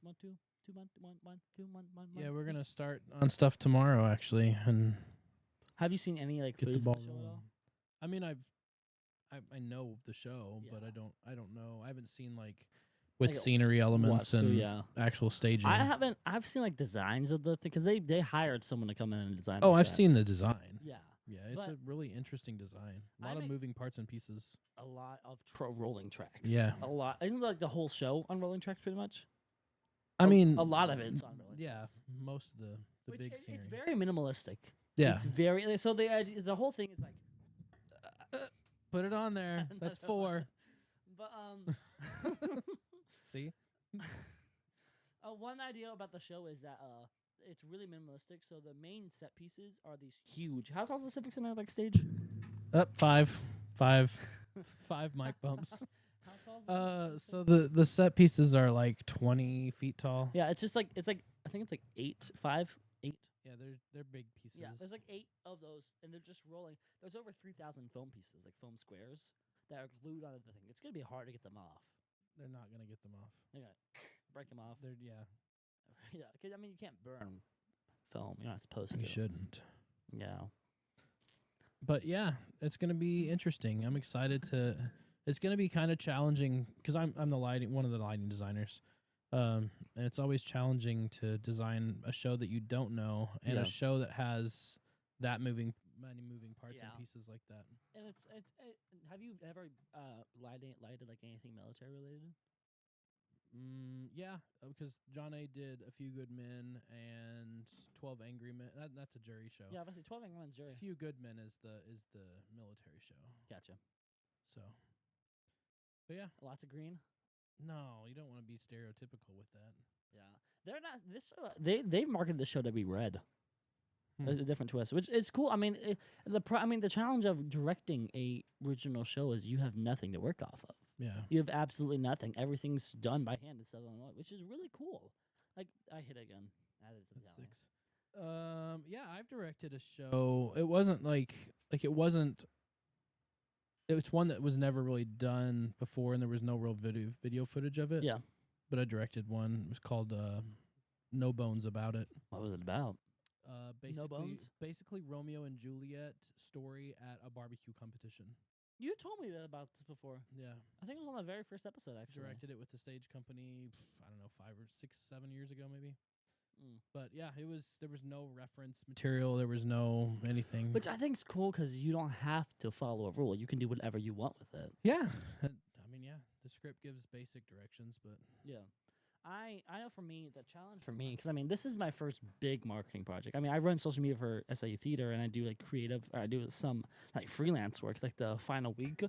2 months. Yeah, we're gonna start on stuff tomorrow actually, and Have you seen any like get the footage ball of the show at all? rolling. I mean, I know the show, but Yeah. I don't know. I haven't seen like with Like, scenery elements Watched through, and yeah. actual staging. I haven't. I've seen like designs of the thing because they hired someone to come in and design. Oh, the I've set. seen the design. Yeah, Yeah, it's But a really interesting design. A lot I'm of ex- moving parts and pieces. a lot of rolling tracks. Yeah. a lot. Isn't like the whole show on rolling tracks pretty much? I mean, a lot of it's on rolling yeah, tracks. most of the Which big it's scenery. very minimalistic. Yeah, It's very so the idea, the whole thing is like. put it on there. That's 4. But See? one idea about the show is that it's really minimalistic. So the main set pieces are these huge. How tall is the Civic Center like stage? Up 5 mic bumps. How tall is So the set pieces are like 20 feet tall. Yeah, it's just like I think it's like 8. Yeah, they're big pieces. Yeah, there's like 8 of those, and they're just rolling. There's over 3,000 foam pieces, like foam squares, that are glued onto the thing. It's gonna be hard to get them off. They're not gonna get them off. They're gonna break them off. They're yeah. Yeah, 'cause, I mean you can't burn film. You're not supposed to. You shouldn't. Yeah. But yeah, it's gonna be interesting. I'm excited to. It's going to be kind of challenging because I'm one of the lighting designers, and it's always challenging to design a show that you don't know and Yeah. a show that has many moving parts Yeah. and pieces like that. And have you ever lighted like anything military related? Yeah, because John A. did A Few Good Men and 12 Angry Men. That's a jury show. Yeah, obviously 12 Angry Men's jury. A Few Good Men is the military show. Gotcha. So, but yeah, Lots of green. no, you don't want to be stereotypical with that. Yeah, they're not. This they've marketed the show to be red. Hmm. A different twist, which is cool. I mean, the challenge of directing a original show is you have nothing to work off of. Yeah. You have absolutely nothing. Everything's done by hand instead of on light, which is really cool. Like I hit again. Added to the That's tally. 6. Yeah, I've directed a show. It wasn't like it wasn't. It's one that was never really done before, and there was no real video footage of it. Yeah. But I directed one. It was called No Bones About It. What was it about? Basically, Bones? basically Romeo and Juliet story at a barbecue competition. You told me about this before. Yeah. I think it was on the very first episode, actually. Directed it with the stage company, I don't know, 5 or 6, 7 years ago, maybe. Mm. But yeah, there was no reference material. There was no anything. Which I think is cool because you don't have to follow a rule. You can do whatever you want with it. yeah. I mean, yeah, the script gives basic directions, but Yeah. I know for me, the challenge for me, because I mean, this is my first big marketing project. I mean, I run social media for SIU Theater and I do like creative, or I do some like freelance work like the final week.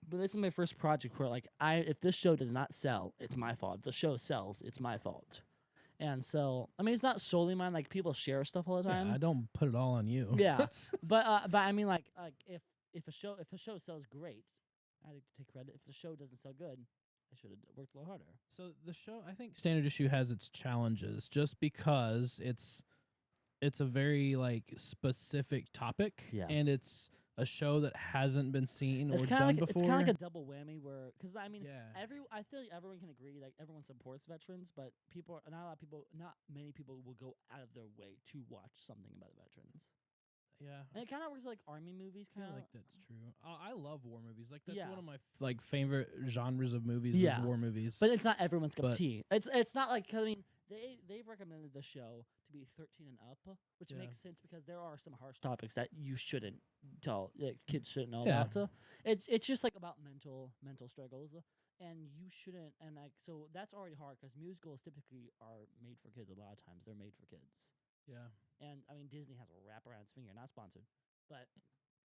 But this is my first project where like if this show does not sell, it's my fault. If the show sells, it's my fault. And so, I mean, it's not solely mine. Like people share stuff all the time. yeah, I don't put it all on you. Yeah, but I mean, like if a show sells great, I have to take credit. If the show doesn't sell good, I should have worked a little harder. So the show, I think Standard Issue has its challenges just because it's a very like specific topic, Yeah. and it's a show that hasn't been seen It's or kind done of like before. it's kind of like a double whammy where, because I mean, yeah, I feel like everyone can agree, like everyone supports veterans, but not many people will go out of their way to watch something about the veterans. yeah. And it kind of works like army movies, I kind feel of. like that's true. I love war movies. Like that's Yeah. one of my like favorite genres of movies. Yeah. Is war movies. But it's not everyone's cup of But- tea. It's not like, 'cause I mean, they've recommended the show to be 13 and up, which Yeah. makes sense because there are some harsh topics that you shouldn't tell, kids shouldn't know Yeah. about. It's just like about mental struggles, and you shouldn't. And like, so that's already hard because musicals typically are made for kids. A lot of times they're made for kids. yeah. And I mean, Disney has a wrap around its finger, not sponsored, but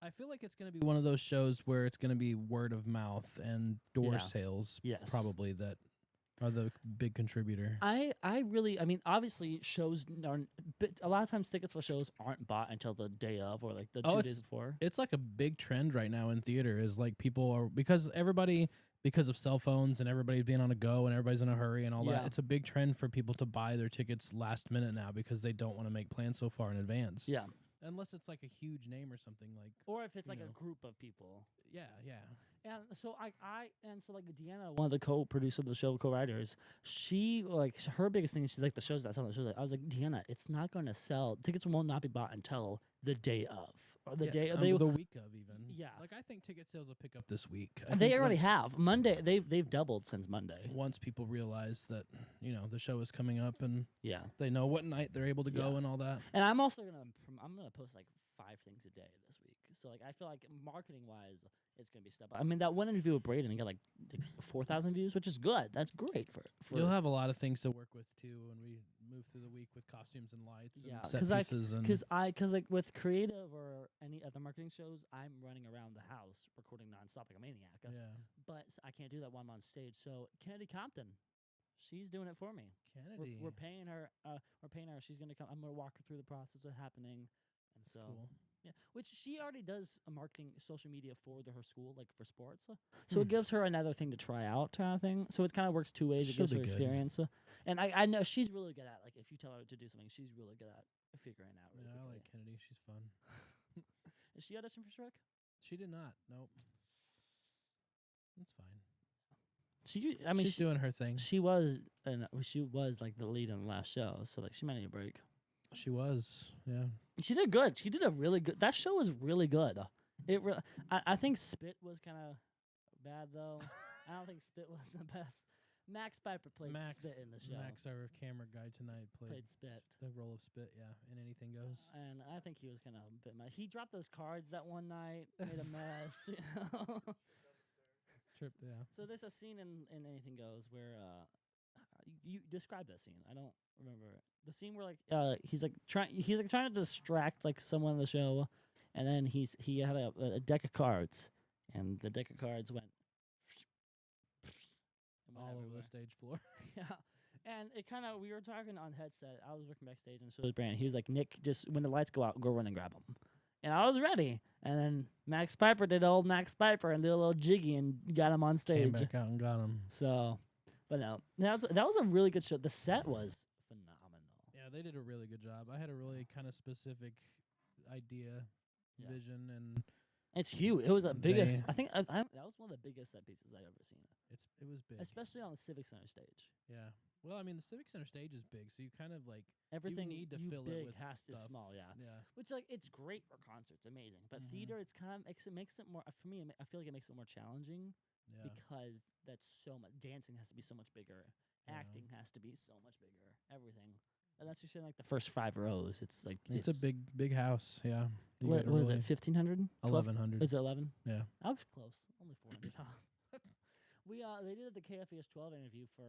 I feel like it's going to be one of those shows where it's going to be word of mouth and door Yeah. sales yes, probably that are the big contributor. I mean, obviously, shows aren't. But a lot of times, tickets for shows aren't bought until the day of, or like the 2 Oh, days before. It's like a big trend right now in theater is like people are because of cell phones and everybody being on a go and everybody's in a hurry and all Yeah. that. It's a big trend for people to buy their tickets last minute now because they don't want to make plans so far in advance. Yeah, Unless it's like a huge name or something like or if it's like You a know. group of people. yeah. And so like Deanna, one of the co-producers of the show, co-writers, she like her biggest thing is she's like the show's not selling. The show's I was like, Deanna, it's not going to sell. Tickets will not be bought until the day of, or the day the week of even. Yeah. Like I think ticket sales will pick up this week. I they think already once- have Monday. They've doubled since Monday. Once people realize that the show is coming up and Yeah. they know what night they're able to go Yeah. and all that. And I'm also gonna post like 5 things a day this week. So like I feel like marketing wise, it's gonna be step up. I mean that one interview with Brandon got like 4,000 views, which is good. That's great for. You'll have a lot of things to work with too when we move through the week with costumes and lights Yeah, and set 'cause pieces and Because like with creative or any other marketing shows, I'm running around the house recording nonstop like a maniac. yeah. But I can't do that while I'm on stage. So Kennedy Compton, she's doing it for me. Kennedy. We're paying her. She's gonna come. I'm gonna walk her through the process of happening. And so cool. yeah, which she already does a marketing social media for her school, like for sports. So Hmm. it gives her another thing to try out, kind of thing. So it kind of works 2 ways. It She'll gives her be good. experience, and I know she's really good at like if you tell her to do something, she's really good at figuring it out. Really Yeah, I quickly. like Kennedy. She's fun. Is she audition for Shrek? She did not. Nope. That's fine. I mean, she's doing her thing. she was like the lead in the last show, so like she might need a break. She was. Yeah. She did good. She did a really good. That show was really good. I think Spit was kind of bad though. I don't think Spit was the best. Maxx Piper played Spit in the show. Max, our camera guy tonight, Played Spit. the role of Spit. Yeah, and anything goes. And I think he was kind of a bit mad. He dropped those cards that one night, made a mess. You know? Trip. Yeah. So there's a scene in Anything Goes where you describe that scene. I don't remember it. The scene where he's trying to distract like someone in the show, and then he had a deck of cards, and the deck of cards went All over the stage floor. Yeah. And it kind of, we were talking on headset. I was working backstage, and so was Brandon. He was like, Nick, just when the lights go out, go run and grab them. And I was ready. And then Maxx Piper did old Maxx Piper and did a little jiggy and got him on stage. Came back out and got him. So, but no, that was a really good show. The set was phenomenal. Yeah, they did a really good job. I had a really kind of specific idea, vision, and it's huge. It was the biggest. I think that was one of the biggest set pieces I've ever seen. it was big, especially on the Civic Center stage. Yeah. Well, I mean, the Civic Center stage is big, so you kind of like Everything you need to you fill big it with has to stuff. small, yeah. Yeah. Which like it's great for concerts, amazing. But theater, it's kind of makes it more. For me, I feel like it makes it more challenging Yeah. because that's so much. Dancing has to be so much bigger. Yeah. Acting has to be so much bigger. Everything. Unless you're saying like the first 5 rows, it's like It's a big house. Yeah. You What gotta was really- it? 1,500? 1100. Is it 11? Yeah. I was close. Only 400. We they did the KFES 12 interview for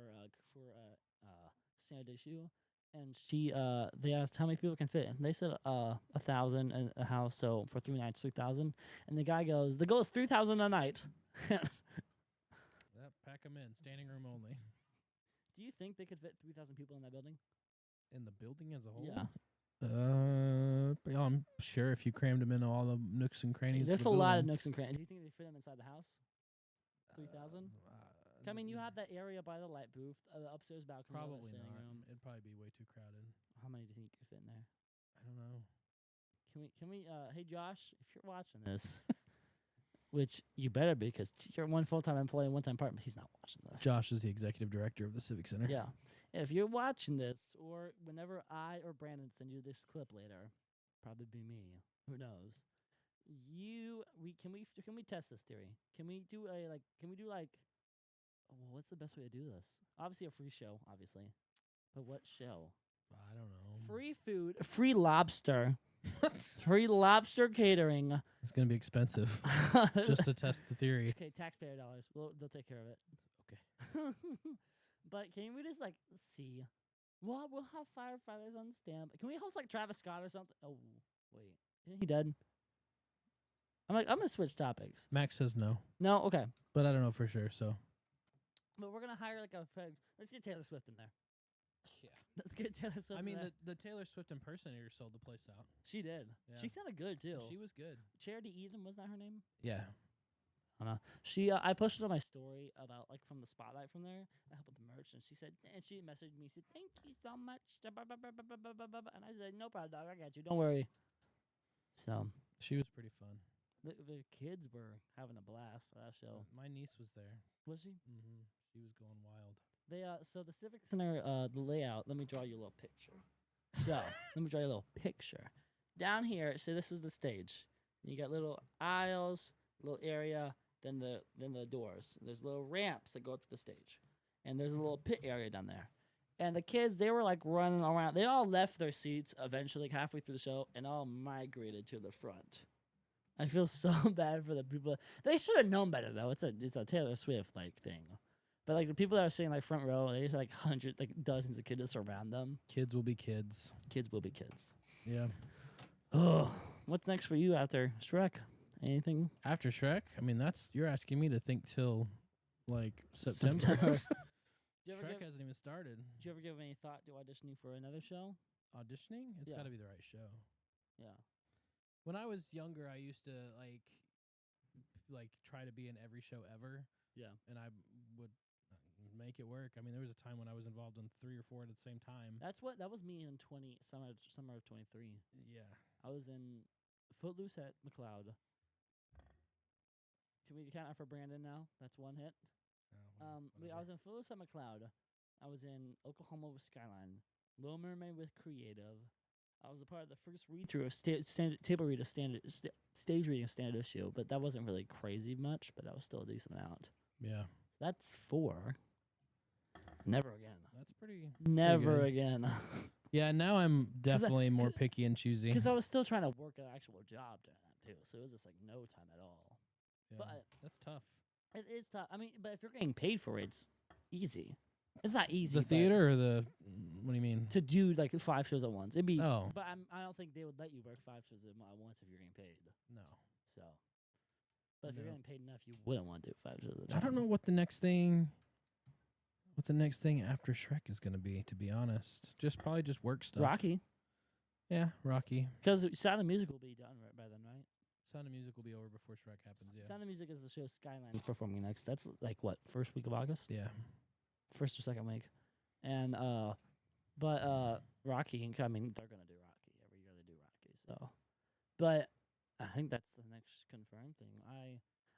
standard issue, and they asked how many people can fit, and they said 1,000 in a house. So for 3 nights, 3,000. And the guy goes, the goal is 3,000 a night. Yep, pack them in. Standing room only. Do you think they could fit 3,000 people in that building? In the building as a whole? Yeah. Yeah, I'm sure if you crammed them in all the nooks and crannies. There's of a the lot of building. nooks and crannies. Do you think they fit them inside the house? 3,000? I mean, you have that area by the light booth, the upstairs balcony. all that Probably sitting not. room. It'd probably be way too crowded. How many do you think you could fit in there? I don't know. Can we hey Josh, if you're watching this, which you better be because you're one full-time employee and one-time partner. He's not watching this. Josh is the executive director of the Civic Center. Yeah. If you're watching this, or whenever I or Brandon send you this clip later, probably be me. Who knows? Can we test this theory? Can we do what's the best way to do this? Obviously a free show, obviously. But what show? I don't know. Free food, free lobster. Free lobster catering. It's going to be expensive just to test the theory. It's okay, taxpayer dollars. They'll take care of it. Okay. But can we just see? We'll have firefighters on stand. Can we host Travis Scott or something? Oh wait, isn't he dead? I'm gonna switch topics. Max says no, No, okay. but I don't know for sure. So But we're gonna hire let's get Taylor Swift in there. yeah, Let's get Taylor Swift. I mean in there. the Taylor Swift impersonator sold the place out. She did. Yeah. She sounded good too. She was good. Charity Eden, was that her name? Yeah. I don't know. She I posted on my story about from the spotlight from there. I helped with the merch, and she messaged me. Said thank you so much. And I said no problem, dog. I got you. Don't worry. So She was pretty fun. the kids were having a blast at that show. My niece was there. Was she? Mm-hmm. She was going wild. They so the Civic Center the layout. Let me draw you a little picture. So let me draw you a little picture. Down here, so this is the stage. You got little aisles, little area. Then the doors. There's little ramps that go up to the stage, and there's a little pit area down there. And the kids, they were running around. They all left their seats eventually, halfway through the show, and all migrated to the front. I feel so bad for the people. They should have known better though. It's a Taylor Swift thing, but the people that are sitting front row, there's dozens of kids just around them. Kids will be kids. Kids will be kids. Yeah. Oh, what's next for you after Shrek? Anything? After Shrek, I mean you're asking me to think till September. Shrek hasn't even started. Did you ever give any thought to auditioning for another show? Auditioning? It's Yeah. got to be the right show. Yeah. When I was younger, I used to try to be in every show ever. Yeah. And I would make it work. I mean, there was a time when I was involved in 3 or 4 at the same time. That was me in summer of 23. Yeah. I was in Footloose at McLeod. Can we count out for Brandon now? That's one hit. I was in Footloose at McLeod. I was in Oklahoma with Skyline, Little Mermaid with Creative, I was a part of the first read through of table read of stage reading of standard issue, but that wasn't really crazy much, but that was still a decent amount. Yeah. That's 4. Never again. That's pretty. Never good. again. Yeah, now I'm definitely more picky and choosy. Because I was still trying to work an actual job during that too, so it was just like no time at all. Yeah, But that's tough. it is tough. I mean, but if you're getting paid for it, it's easy. It's not easy. The but theater or the what do you mean? to do like 5 shows at once. It'd be. Oh. But I don't think they would let you work 5 shows at once if you're getting paid. No. So. But if you're No. getting paid enough, you wouldn't want to do 5 shows at a time. I don't know what the next thing after Shrek is gonna be, to be honest. Probably just work stuff. Rocky. Yeah, Rocky. Because Sound of Music will be done by then, right? Sound of Music will be over before Shrek happens, yeah. Sound of Music is the show Skyline's performing next. That's like what, first week of August? Yeah. First or second week. And Rocky, I mean, they're gonna do Rocky. Every year they do Rocky. So but I think that's the next confirmed thing.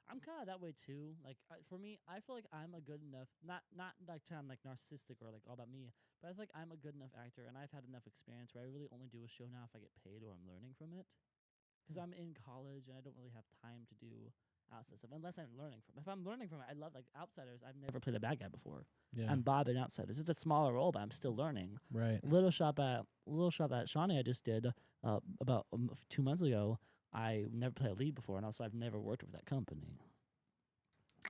I'm kind of that way too. Like for me, I feel like I'm a good enough, not like sound like narcissistic or like all about me, but I feel like I'm a good enough actor, and I've had enough experience where I really only do a show now if I get paid or I'm learning from it. Because I'm in college and I don't really have time to do outside stuff unless I'm learning from it. If I'm learning from it, I love like Outsiders. I've never played a bad guy before. Yeah. I'm Bob in Outsiders. It's a smaller role, but I'm still learning. Right. Little Shop at Shawnee I just did about 2 months ago. I never played a lead before, and also I've never worked with that company.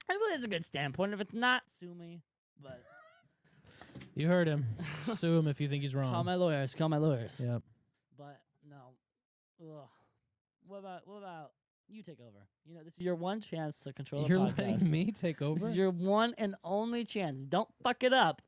I believe it's a good standpoint. If it's not, sue me. But You heard him. Sue him if you think he's wrong. call my lawyers. Yep. But no. Ugh. What about you take over? You know, this is your one chance to control the You're podcast. letting me take over? This is your one and only chance. Don't fuck it up.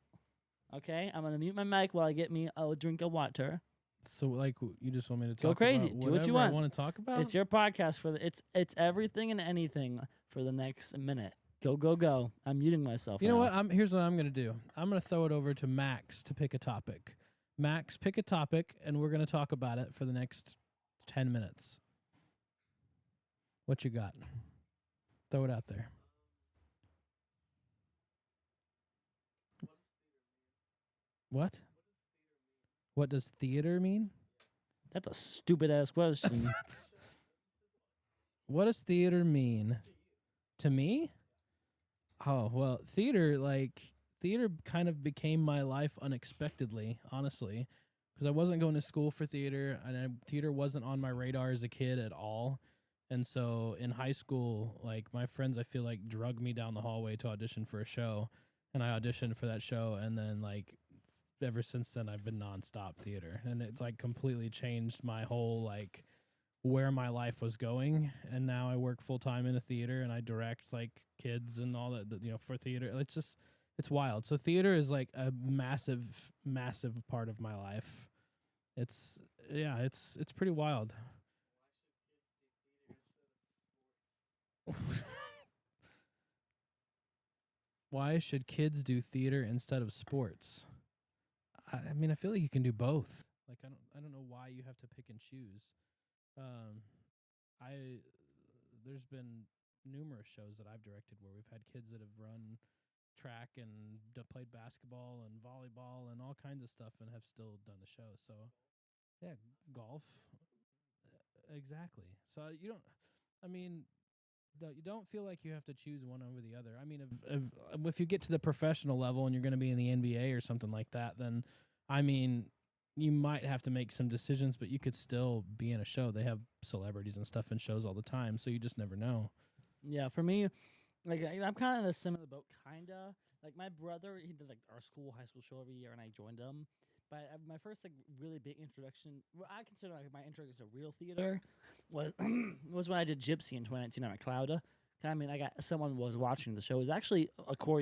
Okay? I'm going to mute my mic while I get me a drink of water. So, like, you just want me to talk Go crazy. about Do what you whatever I want. want to talk about? It's your podcast for it's everything and anything for the next minute. Go. I'm muting myself. You know now. what? Here's what I'm going to do. I'm going to throw it over to Max to pick a topic. Max, pick a topic, and we're going to talk about it for the next 10 minutes. What you got? Throw it out there. What? What does theater mean? That's a stupid ass question. What does theater mean? To me? Oh, well, theater kind of became my life unexpectedly, honestly, because I wasn't going to school for theater, and theater wasn't on my radar as a kid at all. And so in high school, like, my friends, I feel like, drug me down the hallway to audition for a show, and I auditioned for that show, and then, like, ever since then, I've been nonstop theater, and it's, like, completely changed my whole, like, where my life was going. And now I work full-time in a theater, and I direct, like, kids and all that, you know, for theater. It's wild. So theater is, like, a massive, massive part of my life. It's pretty wild. Why should kids do theater instead of sports? I mean, I feel like you can do both. Like, I don't know why you have to pick and choose. There's been numerous shows that I've directed where we've had kids that have run track and played basketball and volleyball and all kinds of stuff and have still done the show. So, yeah, golf. Exactly. So you don't feel like you have to choose one over the other. I mean, if you get to the professional level and you're going to be in the NBA or something like that, then, I mean, you might have to make some decisions, but you could still be in a show. They have celebrities and stuff in shows all the time, so you just never know. Yeah, for me, like I'm kind of in a similar boat, kinda. Like my brother, he did like our high school show every year, and I joined him. But my first like really big introduction, what I consider like my introduction to real theater, was was when I did Gypsy in 2019 at McLeod. I mean, someone was watching the show. It was actually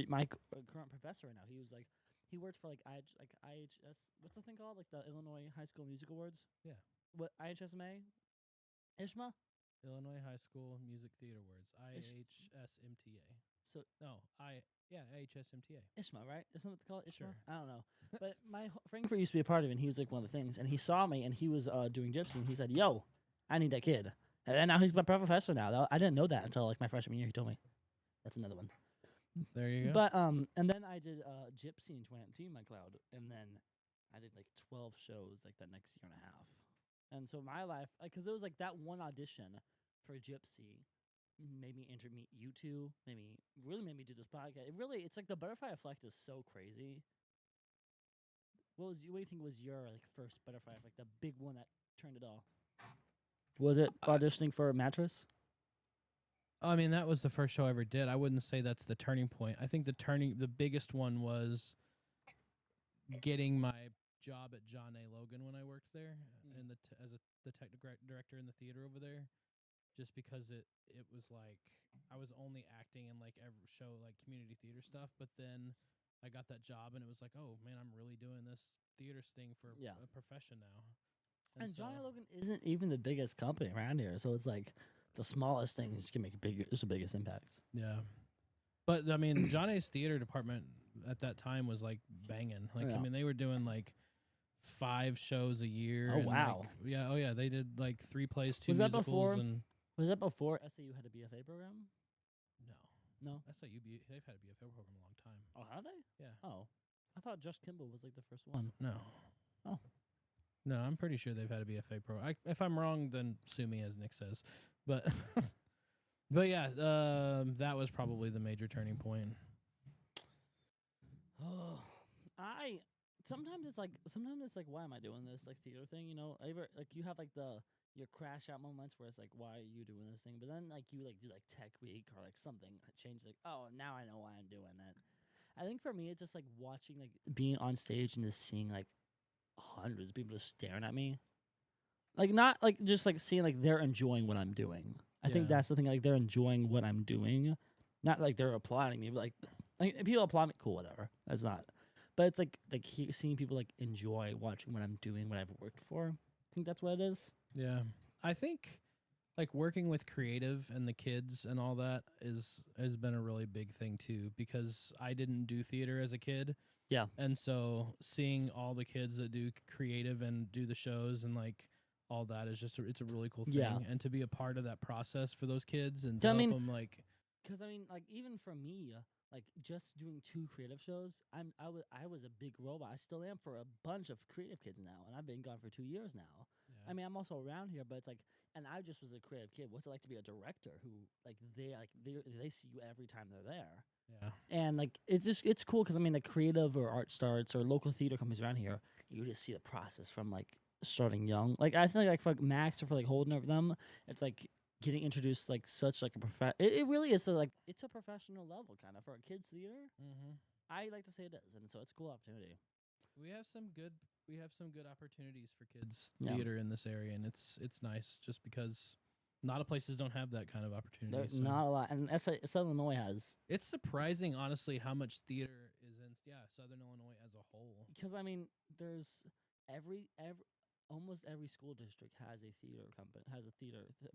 my current professor right now. He worked for like IHS. What's the thing called? Like the Illinois High School Music Awards. Yeah. What IHSMA? ISHMA? Illinois High School Music Theater Awards. IHSMTA. So IHSMTA. ISHMA, right? Isn't that called ISHMA? Sure. I don't know. But my Frankfurt used to be a part of it, and he was like one of the things. And he saw me, and he was doing Gypsy, and he said, "Yo, I need that kid." And then now he's my professor now. I didn't know that until like my freshman year. He told me. That's another one. There you go. But and then I did Gypsy in 2019, my cloud, and then I did like 12 shows like that next year and a half. And so my life, because it was like that one audition for Gypsy made me meet you two, really made me do this podcast. It's like the butterfly effect is so crazy. What do you think was your like first butterfly effect, the big one that turned it all? Was it auditioning for a mattress? I mean, that was the first show I ever did. I wouldn't say that's the turning point. I think the biggest one was getting my job at John A. Logan when I worked there in as the technical director in the theater over there. Just because it was like I was only acting in like every show, like community theater stuff, but then I got that job and it was like, oh man, I'm really doing this theater thing for a profession now. And Johnny Logan isn't even the biggest company around here, so it's like the smallest things can make the biggest impacts. Yeah, but I mean, John A.'s theater department at that time was like banging. Like I mean, they were doing like 5 shows a year. Oh wow! Like, they did like 3 plays, 2 was musicals. That before? And was that before SAU had a BFA program? No. They've had a BFA program a long time. Oh, have they? Yeah. Oh, I thought Just Kimball was like the first one. No. Oh. No, I'm pretty sure they've had a BFA pro. If I'm wrong, then sue me, as Nick says. But, but yeah, that was probably the major turning point. Oh, sometimes it's like why am I doing this like theater thing? You know, like you have like your crash out moments where it's like, why are you doing this thing? But then like you like do like tech week or like something change, like, oh, now I know why I'm doing it. I think for me it's just like watching, like being on stage and just seeing like hundreds of people just staring at me, like not like just like seeing like they're enjoying what I'm doing. I think that's the thing, like they're enjoying what I'm doing, not like they're applauding me, but like people applaud me, cool, whatever, that's not, but it's like seeing people like enjoy watching what I'm doing, what I've worked for. I think that's what it is. Yeah, I think like working with creative and the kids and all that has been a really big thing too, because I didn't do theater as a kid. Yeah. And so seeing all the kids that do creative and do the shows and like all that is just it's a really cool thing. Yeah. And to be a part of that process for those kids and to help them like, because I mean, like even for me, like just doing 2 creative shows, I was a big robot. I still am for a bunch of creative kids now, and I've been gone for 2 years now. I mean, I'm also around here, but it's like, and I just was a creative kid. What's it like to be a director who they see you every time they're there? Yeah. And like it's cool because I mean, the creative or art starts or local theater companies around here, you just see the process from like starting young. Like I feel like for like Maxx or for like Holden over them, it's like getting introduced like such like a it really is like it's a professional level kind of for a kids theater. Mm-hmm. I like to say it is, and so it's a cool opportunity. We have some good opportunities for kids theater in this area, and it's nice just because a lot of places don't have that kind of opportunity. There's not a lot, and Southern Illinois has. It's surprising, honestly, how much theater is in Southern Illinois as a whole. Because I mean, there's almost every school district has a theater company, has a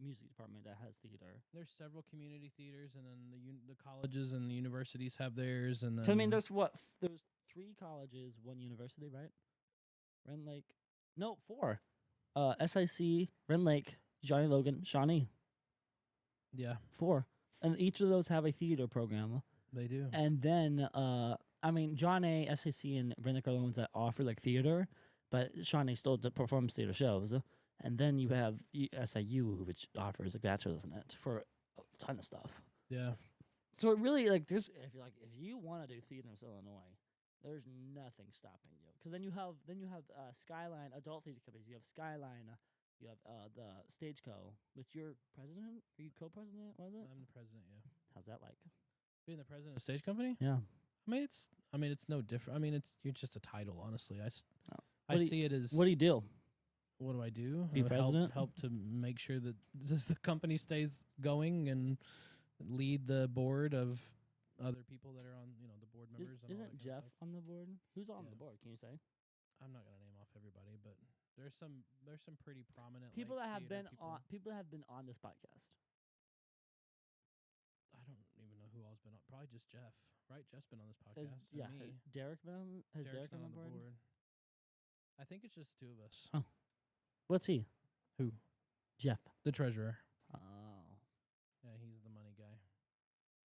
music department that has theater. There's several community theaters, and then the colleges and the universities have theirs. And then I mean, there's 3 colleges, 1 university, right? Ren Lake, no, 4. SIC, Ren Lake, Johnny Logan, Shawnee. Yeah, 4, and each of those have a theater program. They do. And then, I mean, John A, SAC, and Ren Lake are the ones that offer like theater. But Shawnee still performs theater shows. And then you have SIU, which offers a bachelor's in it for a ton of stuff. Yeah. So it really, like, if you want to do theater in Illinois, there's nothing stopping you. Because then you have Skyline adult theater companies. You have Skyline. You have the Stageco, which you're president. Are you co-president? Was it? I'm the president. Yeah. How's that like? Being the president of Stage Company? Yeah. I mean, it's no different. I mean, you're just a title, honestly. What I see it as. What do you do? What do I do? Be president? Help to make sure that the company stays going and lead the board of other people that are on, the board members. Isn't Jeff on the board? Who's on the board? Can you say? I'm not gonna name off everybody, but there's some pretty prominent people like, that have been people. on this podcast. I don't even know who all's been on. Probably just Jeff, right? Jeff's been on this podcast. Yeah, me. Derek been on. Has Derek Derek's been been on the board? I think it's just 2 of us. Oh. What's he? Who? Jeff. The treasurer. Oh. Yeah, he's the money guy.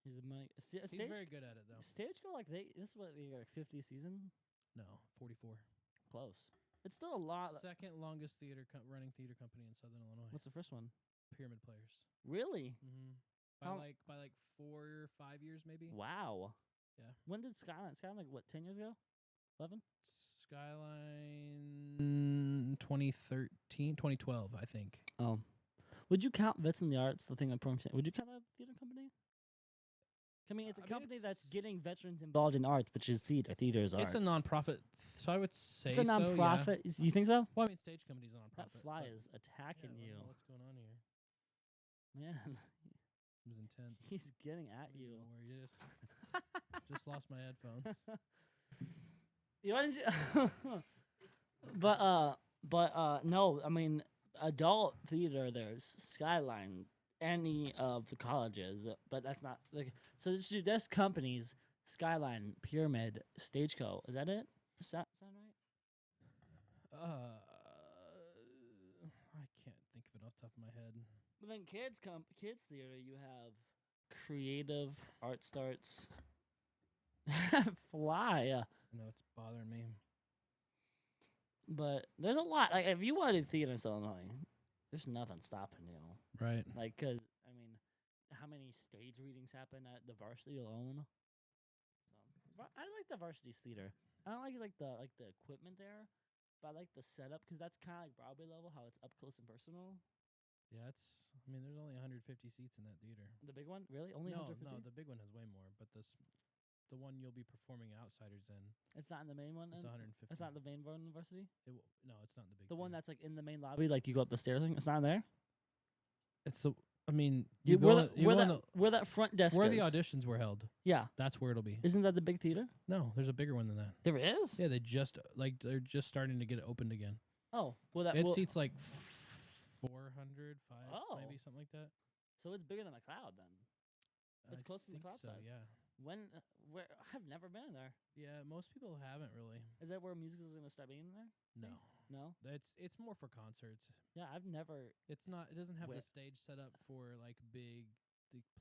He's the money. He's very good at it, though. Stageco, like this is what they got, like 50 season. No, 44. Close. It's still a lot. Second longest running theater company in Southern Illinois. What's the first one? Pyramid Players? Really? Mm-hmm. How- By 4 or 5 years maybe. Wow. Yeah. When did Skyline? Skyline, like, what, 10 years ago? 11? Skyline 2013, 2012, I think. Oh. Would you count Vets in the Arts, the thing I'm saying? Would you count that as a theater company? I mean, it's a company that's getting veterans involved in arts, which is theater. Theater's arts. It's a nonprofit, so I would say It's a so, nonprofit. yeah. You think so? Well, I mean, Stage Company's a nonprofit. That fly but- is attacking Yeah, I you. don't know what's going on here? Man, It was intense. he's getting at I don't you. know where he is. Just lost my headphones. You know what but no, I mean adult theater. There's Skyline, any of the colleges, but that's not like so. There's companies: Skyline, Pyramid, Stageco. Is that it? Does that sound right? I can't think of it off the top of my head. But then kids theater. You have Creative Art Starts. Fly. I know it's bothering me. But there's a lot. Like, if you want to do theater in Illinois, there's nothing stopping you. Right. Like, cause I mean, how many stage readings happen at the Varsity alone? So, I like the Varsity's theater. I don't like the equipment there, but I like the setup because that's kind of like Broadway level, how it's up close and personal. Yeah, it's. I mean, there's only 150 seats in that theater. The big one, really? Only No, 150? no, the big one has way more, but the one you'll be performing Outsiders in, It's not in the main one. it's in- 150. It's not the main one in Varsity. No, it's not in the big. The one theater. that's like in the main lobby, like you go up the stairs thing. It's not there. It's the. I mean, Where that front desk where is. the auditions were held. Yeah, That's where it'll be. isn't that the big theater? No, there's a bigger one than that. There is. Yeah, they're just starting to get it opened again. Oh, well that. It well, seats like 400, 5, Oh. maybe something like that. so it's bigger than McLeod then. It's close to the think crowd so, size. Yeah. When? Where? I've never been there. Yeah, most people haven't really. Is that where musicals are gonna start being there? No. No. It's more for concerts. Yeah, I've never. It's not. It doesn't have Where- the stage set up for like big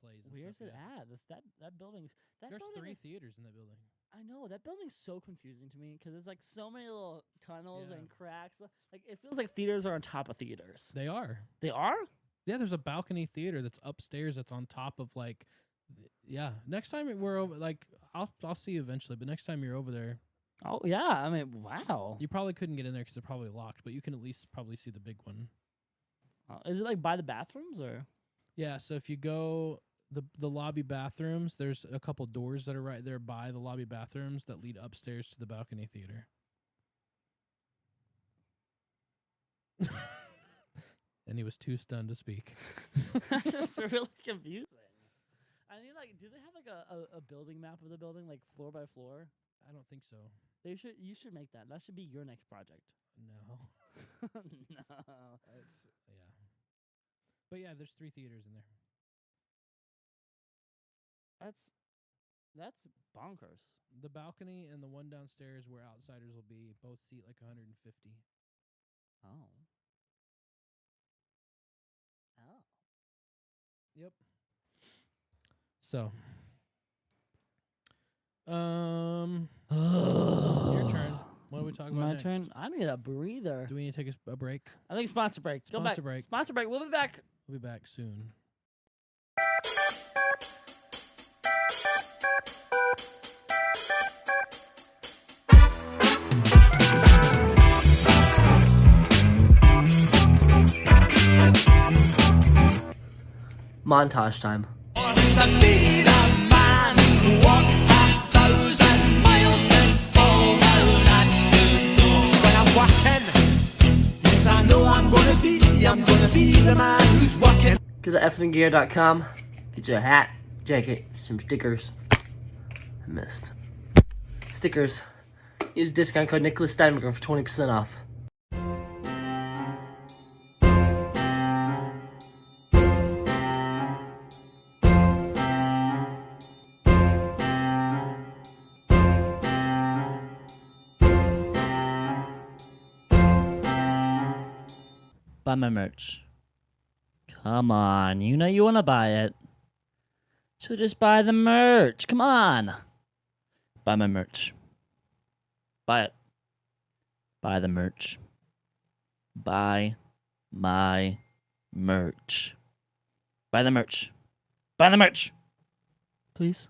plays. And Where's stuff it yet. at? That building's. That There's building 3 is- theaters in that building. I know that building's so confusing to me because it's like so many little tunnels Yeah. and cracks. Like it feels like theaters are on top of theaters. They are. They are. Yeah, there's a balcony theater that's upstairs. That's on top of like. Yeah. Next time we're over, like I'll see you eventually. But next time you're over there, Oh yeah. I mean, wow. you probably couldn't get in there because they're probably locked. But you can at least probably see the big one. Is it like by the bathrooms or? Yeah, so if you go the lobby bathrooms, there's a couple doors that are right there by the lobby bathrooms that lead upstairs to the balcony theater. And he was too stunned to speak. That's just really confusing. I mean, like, do they have like a building map of the building, like floor by floor? I don't think so. They should. You should make that. That should be your next project. No. No. It's yeah. But yeah, there's 3 theaters in there. That's bonkers. The balcony and the one downstairs where Outsiders will be both seat like 150. Oh. Oh. Yep. So, your turn. What are we talking about My next? turn. I need a breather. Do we need to take a break? I think sponsor break. Go Sponsor back. break. Sponsor break. We'll be back. We'll be back soon. Montage time. Go to effinggear.com. Get you a hat, jacket, some stickers. I missed. Stickers. Use discount code Nicholas Steinberger for 20% off. Buy my merch. Come on, you know you want to buy it. So just buy the merch. Come on. Buy my merch. Buy it. Buy the merch. Buy my merch. Buy the merch. Buy the merch. Please.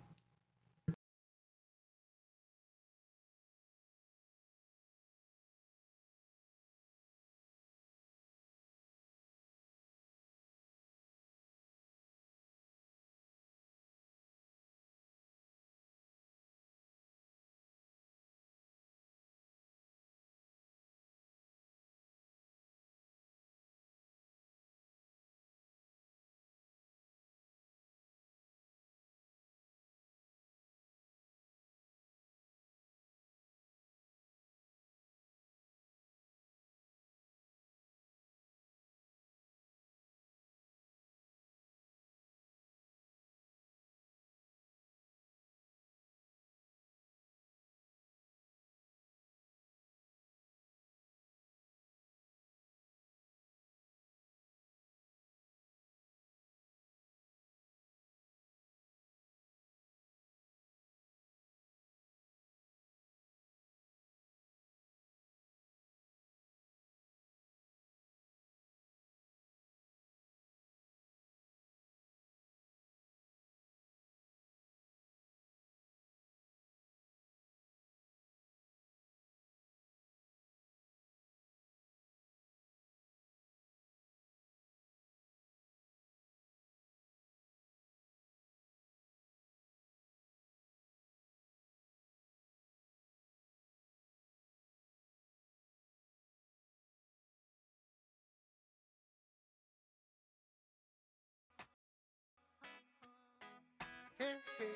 Hey, hey.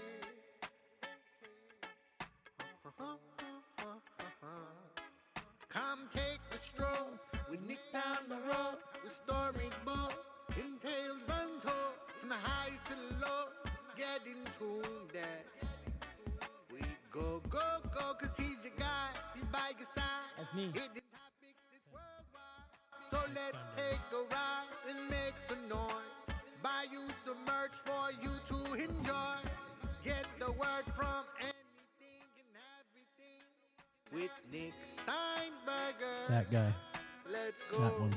Come take a stroll with Nick down the road with storyboard in tales untold from the highs to the low. Get in tune, Dad. We go, go, go, cause he's your guy. He's by your side. That's me. Hidden topics this worldwide. So let's take a ride and make some noise. Buy you some merch for you to enjoy. Get the word from anything and everything with Nick Steinberger. That guy. Let's go. That one.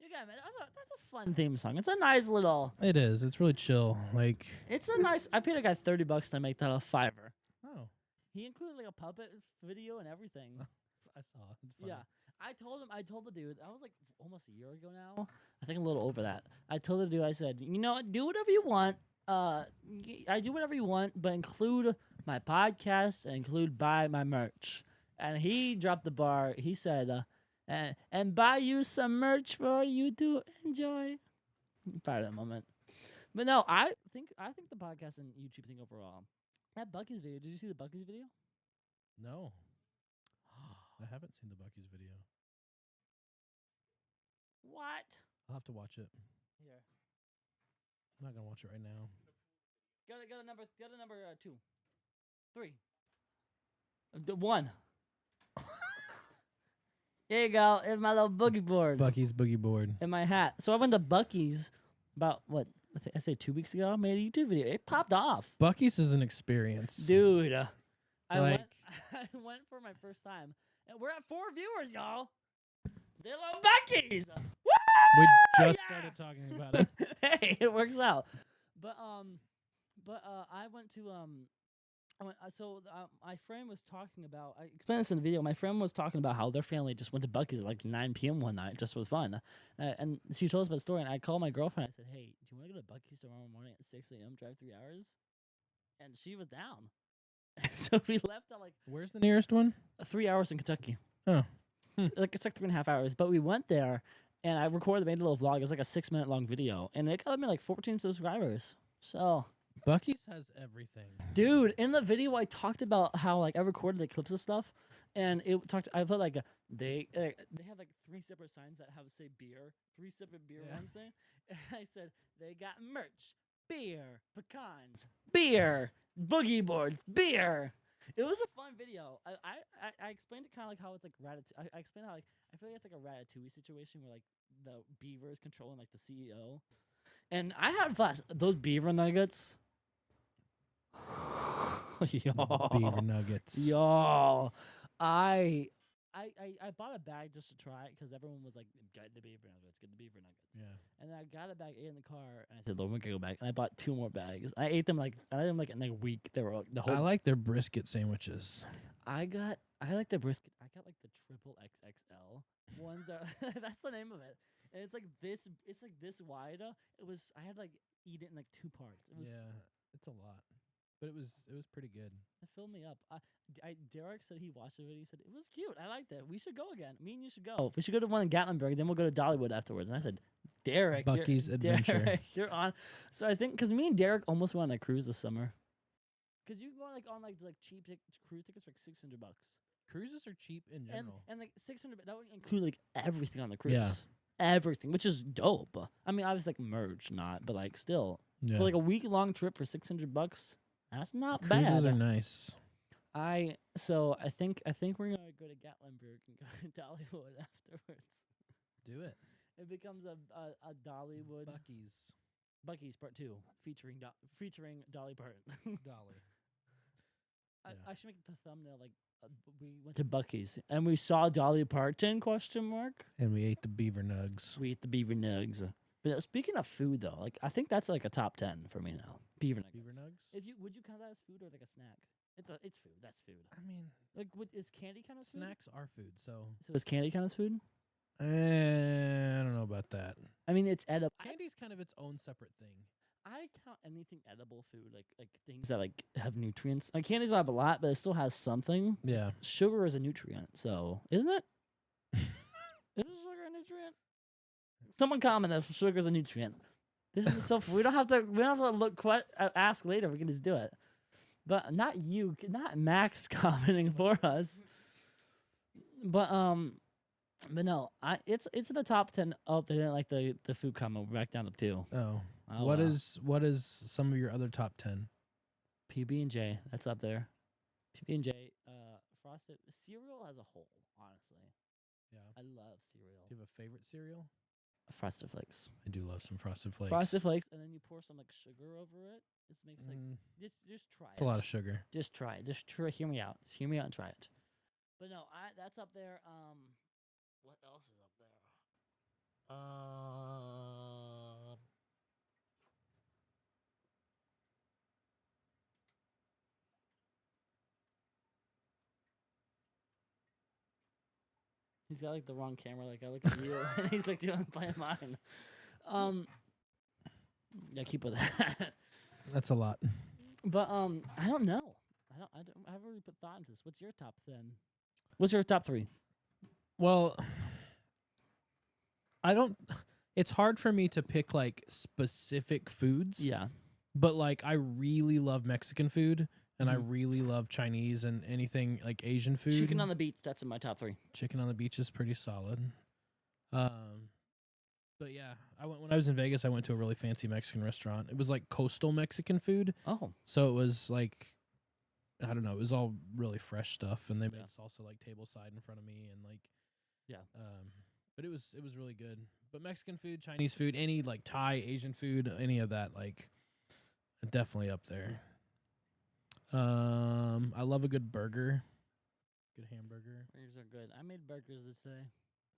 You got it, man. That's a fun theme song. It's a nice little. It is. It's really chill. Like, It's a nice. I paid a guy $30 to make that a $5. oh, He included like a puppet video and everything. I saw. It's funny. Yeah. I told the dude, that was like almost a year ago now. I think a little over that. I told the dude, I said, you know what, do whatever you want. I do whatever you want, but include my podcast and include buy my merch. And he dropped the bar. He said, and buy you some merch for you to enjoy. I'm proud of that moment. But no, I think the podcast and YouTube thing overall. That Bucky's video. Did you see the Bucky's video? No, I haven't seen the Bucky's video. What? I'll have to watch it. Here. I'm not gonna watch it right now. Got a number 2. 3. The 1. Here you go. It's my little boogie board. Bucky's boogie board. And my hat. So I went to Bucky's about what I say 2 weeks ago. I made a YouTube video. It popped off, Bucky's is an experience, dude. I Like- went for my first time, and we're at 4 viewers, y'all. They love Bucky's. Woo! We just Yeah! started talking about it. Hey, it works out. But I went to my friend was talking about. I explained this in the video. My friend was talking about how their family just went to Bucky's at like 9 p.m. one night just for fun, and she told us about the story. And I called my girlfriend. I said, "Hey, do you want to go to Bucky's tomorrow morning at 6 a.m. drive 3 hours?" And she was down. So we left at like Where's the nearest one? 3 hours in Kentucky. Oh, Like it's like 3.5 hours. But we went there, and I made a little vlog. It's like a 6-minute long video, and it got me like 14 subscribers. So, Bucky's has everything. dude, in the video I talked about how like I recorded the clips of stuff, and I put like they have like 3 separate signs that have say beer, 3 separate beer ones there. And I said they got merch, beer, pecans, beer, boogie boards, beer. It was a fun video. I explained it kind of like how it's like Ratatouille. I explained how like I feel like it's like a Ratatouille situation where like the beaver is controlling like the CEO. And I had flash those beaver nuggets. Beaver nuggets. Yo, I bought a bag just to try it because everyone was like, "Get the beaver nuggets, get the beaver nuggets." Yeah. And then I got a bag in the car, and I said, "Look, we're gonna go back." And I bought 2 more bags. I ate them like in like a week. They were the whole. I like their brisket sandwiches. I like the brisket. I got like the triple XXL ones. That that's the name of it. And it's like this. It's like this wide. It was. I had like eat it in like 2 parts. It was. Yeah, it's a lot, but it was pretty good. It filled me up. Derek said he watched it. He said it was cute. I liked it. We should go again. Me and you should go. We should go to one in Gatlinburg. Then we'll go to Dollywood afterwards. And I said, Derek, Bucky's Adventure. Derek, you're on. So I think because me and Derek almost went on a cruise this summer. Because you can go on like cheap cruise tickets for like $600. Cruises are cheap in general. And like 600, that would include like everything on the cruise. Yeah. Everything, which is dope. I mean, obviously like merged, not, but like still. Yeah. For like a week-long trip for $600, that's not Cruises bad. are nice. So I think we're gonna go to Gatlinburg and go to Dollywood afterwards. Do it. It becomes a Dollywood Bucky's Part 2 featuring Dolly Parton. Dolly. I should make the thumbnail like we went to Bucky's and we saw Dolly Parton ? And we ate the beaver nugs. We ate the beaver nugs. But speaking of food though, like I think that's like a top 10 for me now. Beaver nuggets. Beaver nugs? Would you count that as food or like a snack? It's food. That's food. I mean, Like, is candy kind of food? snacks are food, so So is candy kind of food? I don't know about that. I mean, it's edible. Candy's kind of its own separate thing. I count anything edible food, like things that like have nutrients. Like candies don't have a lot, but it still has something. Yeah. Sugar is a nutrient, so isn't it? Is sugar a nutrient? Someone comment if sugar is a nutrient. This is so. We don't have to look ask later. We can just do it. But not Max commenting for us. But no, it's in the top 10. Oh, they didn't like the food comment. We're back down to 2. Oh. Oh, What wow. is some of your other top 10? PB&J? That's up there. PB&J, frosted cereal as a whole. Honestly, Yeah. I love cereal. Do you have a favorite cereal? Frosted Flakes. I do love some Frosted Flakes. Frosted Flakes, and then you pour some like sugar over it. It makes like just try It's it. a lot of sugar. Just try it. Just try. Hear me out. Just hear me out and try it. But no, that's up there. What else is up there? He's got like the wrong camera. Like I look at you, and he's like playing mine. Yeah, keep with that. That's a lot. But I don't know. I haven't really put thought into this. What's your top then? What's your top 3? Well, it's hard for me to pick like specific foods. Yeah. But like I really love Mexican food and I really love Chinese and anything like Asian food. Chicken on the beach. That's in my top 3. Chicken on the beach is pretty solid. But yeah, when I was in Vegas, I went to a really fancy Mexican restaurant. It was like coastal Mexican food. Oh. So it was like, I don't know, it was all really fresh stuff, and they made salsa like tableside in front of me, and like, but it was really good. But Mexican food, Chinese food, any like Thai, Asian food, any of that, like, definitely up there. I love a good burger, good hamburger. Burgers are good. I made burgers this day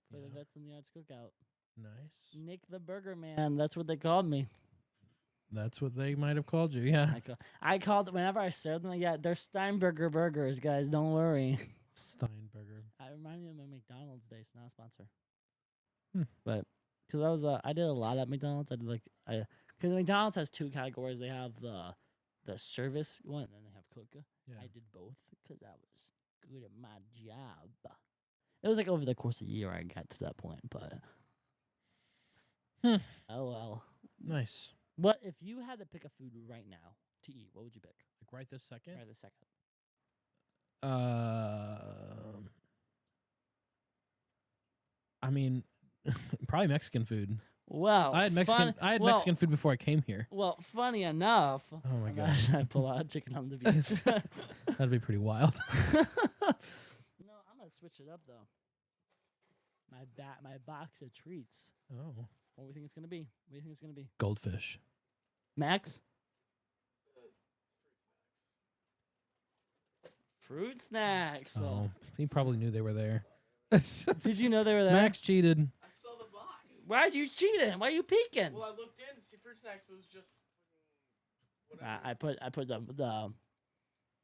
for the Vets in the Arts Cookout. Nice. Nick the Burger Man. That's what they called me. That's what they might have called you, yeah. I called whenever I served them. Yeah, they're Steinberger burgers, guys. Don't worry. Steinberger. I remind me of my McDonald's days. Not a sponsor. Hmm. But because I did a lot at McDonald's. I did because McDonald's has 2 categories. They have the service one, and then they have cook. Yeah. I did both because I was good at my job. It was like over the course of a year I got to that point, but oh well. Nice. What if you had to pick a food right now to eat? What would you pick? Like right this second? Right this second. I mean, probably Mexican food. Well, I had Mexican food before I came here. Well, funny enough. Oh my gosh. I pull out chicken on the beach. That'd be pretty wild. No, I'm gonna switch it up though. My box of treats. Oh. What do you think it's gonna be? What do you think it's gonna be? Goldfish. Max? Fruit snacks. Oh, he probably knew they were there. Did you know they were there? Max cheated. I saw the box. Why'd you cheating? Why are you peeking? Well, I looked in to see fruit snacks, but it was just whatever. I put the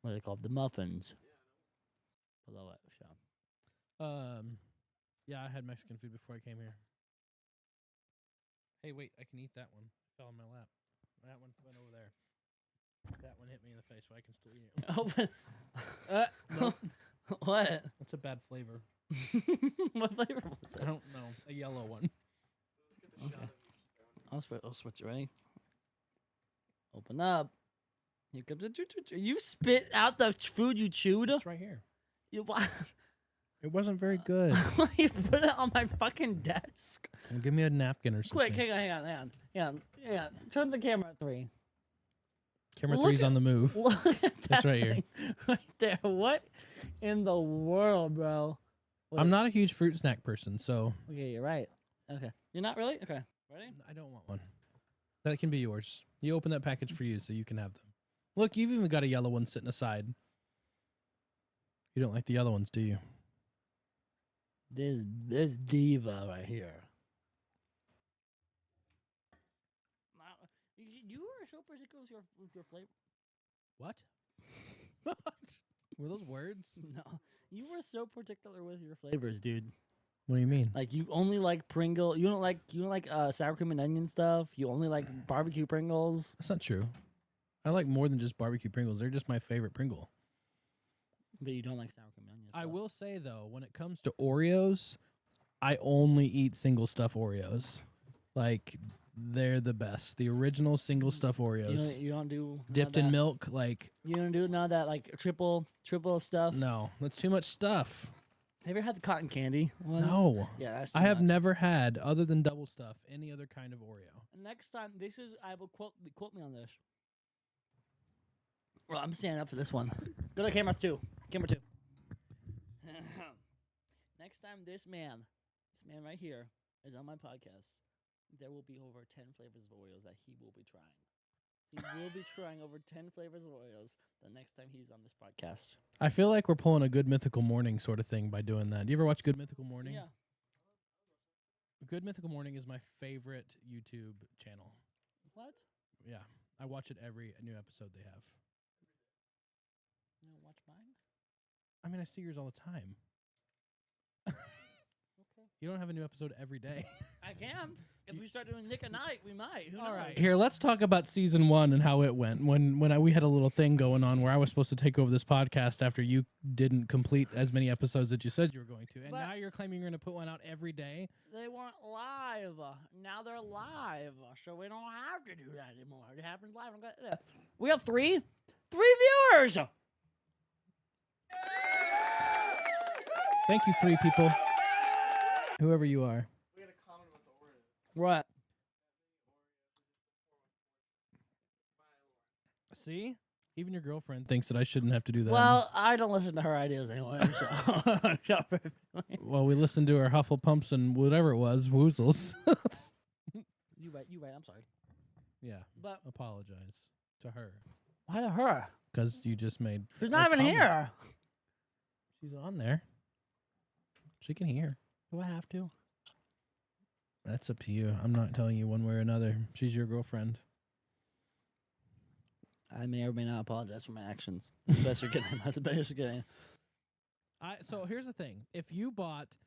what are they called? The muffins. Below it. So. Yeah, I had Mexican food before I came here. Hey, wait, I can eat that one. It fell on my lap. That one went over there. That one hit me in the face, so I can still eat it. Oh, No, what? that's a bad flavor. What flavor was I it? don't know. A yellow one. Okay. I'll switch. Ready? Open up. Here comes the. You spit out the food you chewed. It's right here. You why? It wasn't very good. You put it on my fucking desk. Well, give me a napkin or something. Quick, hang on. Turn the camera at 3. Camera Look 3's on the move. Look at that It's right here. thing right there. What in the world, bro? What I'm not a huge fruit snack person, so Okay, you're right. Okay, you're not really. Okay, ready? I don't want one. That can be yours. You open that package for you, so you can have them. Look, you've even got a yellow one sitting aside. You don't like the yellow ones, do you? This diva right here. You were so particular with your flavor. What? Were those words? No, you were so particular with your flavors, dude. What do you mean? Like you only like Pringle. You don't like sour cream and onion stuff. You only like barbecue Pringles. That's not true. I like more than just barbecue Pringles. They're just my favorite Pringle. But you don't like sour cream and onion. I stuff. will say, though, when it comes to Oreos, I only eat single stuff Oreos. Like, they're the best. The original single stuff Oreos. You don't do Dipped in milk, like, You don't do none of that like triple stuff. no. That's too much stuff. Have you ever had the cotton candy ones? No. Yeah, that's. I too have much. never had, other than double stuff, any other kind of Oreo. Next time, I will quote me on this. Well, I'm standing up for this one. Go to camera 2. Camera 2. Next time this man right here is on my podcast, there will be over 10 flavors of Oreos that he will be trying. He will be trying over 10 flavors of Oreos the next time he's on this podcast. I feel like we're pulling a Good Mythical Morning sort of thing by doing that. Do you ever watch Good Mythical Morning? Yeah. Good Mythical Morning is my favorite YouTube channel. What? Yeah. I watch it every new episode they have. You don't watch mine? I mean, I see yours all the time. Okay. You don't have a new episode every day. I can. If we start doing Nick and Night, we might. Who All knows? right. Here, let's talk about season 1 and how it went. We had a little thing going on where I was supposed to take over this podcast after you didn't complete as many episodes that you said you were going to. And But- now you're claiming you're going to put one out every day. They weren't live. Now they're live, so we don't have to do that anymore. It happens live. We have three viewers. Thank you, 3 people. Whoever you are. We had a comment about the Oreos. What? See? Even your girlfriend thinks that I shouldn't have to do that. Well, I don't listen to her ideas anyway. So. Well, we listened to her Hufflepumps and whatever it was, Woozles. You right. I'm sorry. Yeah. But Apologize to her. why to her? Because you just made. She's a not even comment. here. She's on there. She can hear. Do I have to? That's up to you. I'm not telling you one way or another. She's your girlfriend. I may or may not apologize for my actions. That's the best you're getting. That's the best you're getting. So here's the thing. If you bought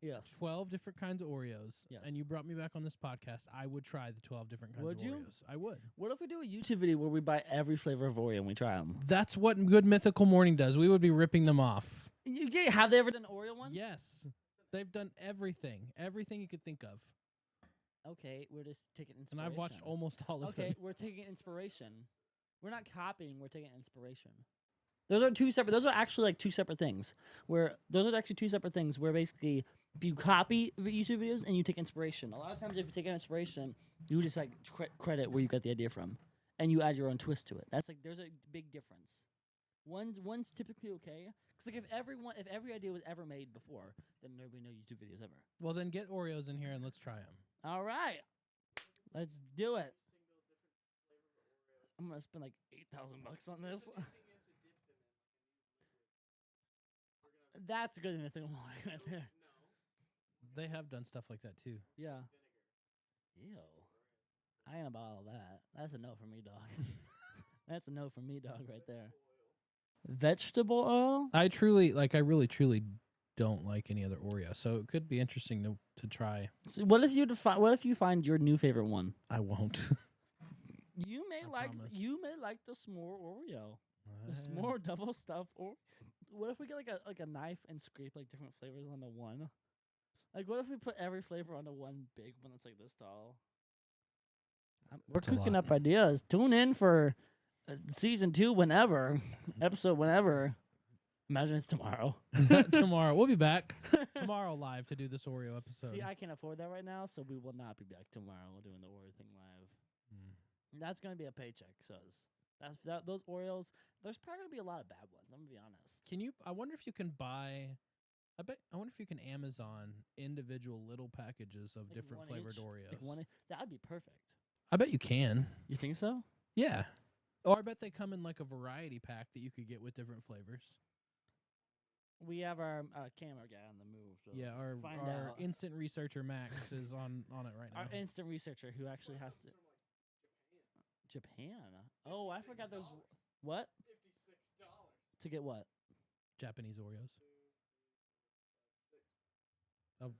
Yes. 12 different kinds of Oreos Yes. and you brought me back on this podcast, I would try the 12 different kinds Would of you? Oreos. I would. What if we do a YouTube video where we buy every flavor of Oreo and we try them? That's what Good Mythical Morning does. We would be ripping them off. Have they ever done Oreo one? Yes. They've done everything. Everything you could think of. Okay, we're just taking And inspiration. I've watched almost all of Okay, them. we're taking inspiration. We're not copying. We're taking inspiration. Those are two separate. Those are actually like two separate things. Where basically if you copy YouTube videos and you take inspiration. A lot of times, if you take inspiration, you just like credit where you got the idea from, and you add your own twist to it. That's like there's a big difference. One's typically okay. Cause like if every idea was ever made before, then there'd be no YouTube videos ever. Well, then get Oreos in here and let's try them. All right, let's do it. I'm gonna spend like $8,000 on this. That's good in the thing right there. They have done stuff like that too. Yeah. Ew. I ain't about all that. That's a no for me, dog. That's a no for me, dog, right there. Vegetable oil? I really truly don't like any other Oreo, so it could be interesting to try. So what if you find your new favorite one? I won't. You may I promise. like the s'more Oreo. The s'more double stuff, or what if we get like a knife and scrape like different flavors onto one? Like, what if we put every flavor onto one big one that's like this tall? We're That's a cooking lot. up ideas. Tune in for season 2 whenever, episode whenever. Imagine it's tomorrow. Tomorrow we'll be back tomorrow live to do this Oreo episode. See, I can't afford that right now, so we will not be back tomorrow. We're doing the Oreo thing live. That's gonna be a paycheck. So those Oreos. There's probably gonna be a lot of bad ones. I'm gonna be honest. Can you? I wonder if you can buy. I wonder if you can Amazon individual little packages of Like different one flavored each? Oreos. Like that'd be perfect. I bet you can. You think so? Yeah. Or I bet they come in like a variety pack that you could get with different flavors. We have our camera guy on the move. So Yeah, our find out. instant researcher Max is on it right now. Our instant researcher who actually has to. Japan. Oh, I forgot those. What? $56. To get what? Japanese Oreos. Of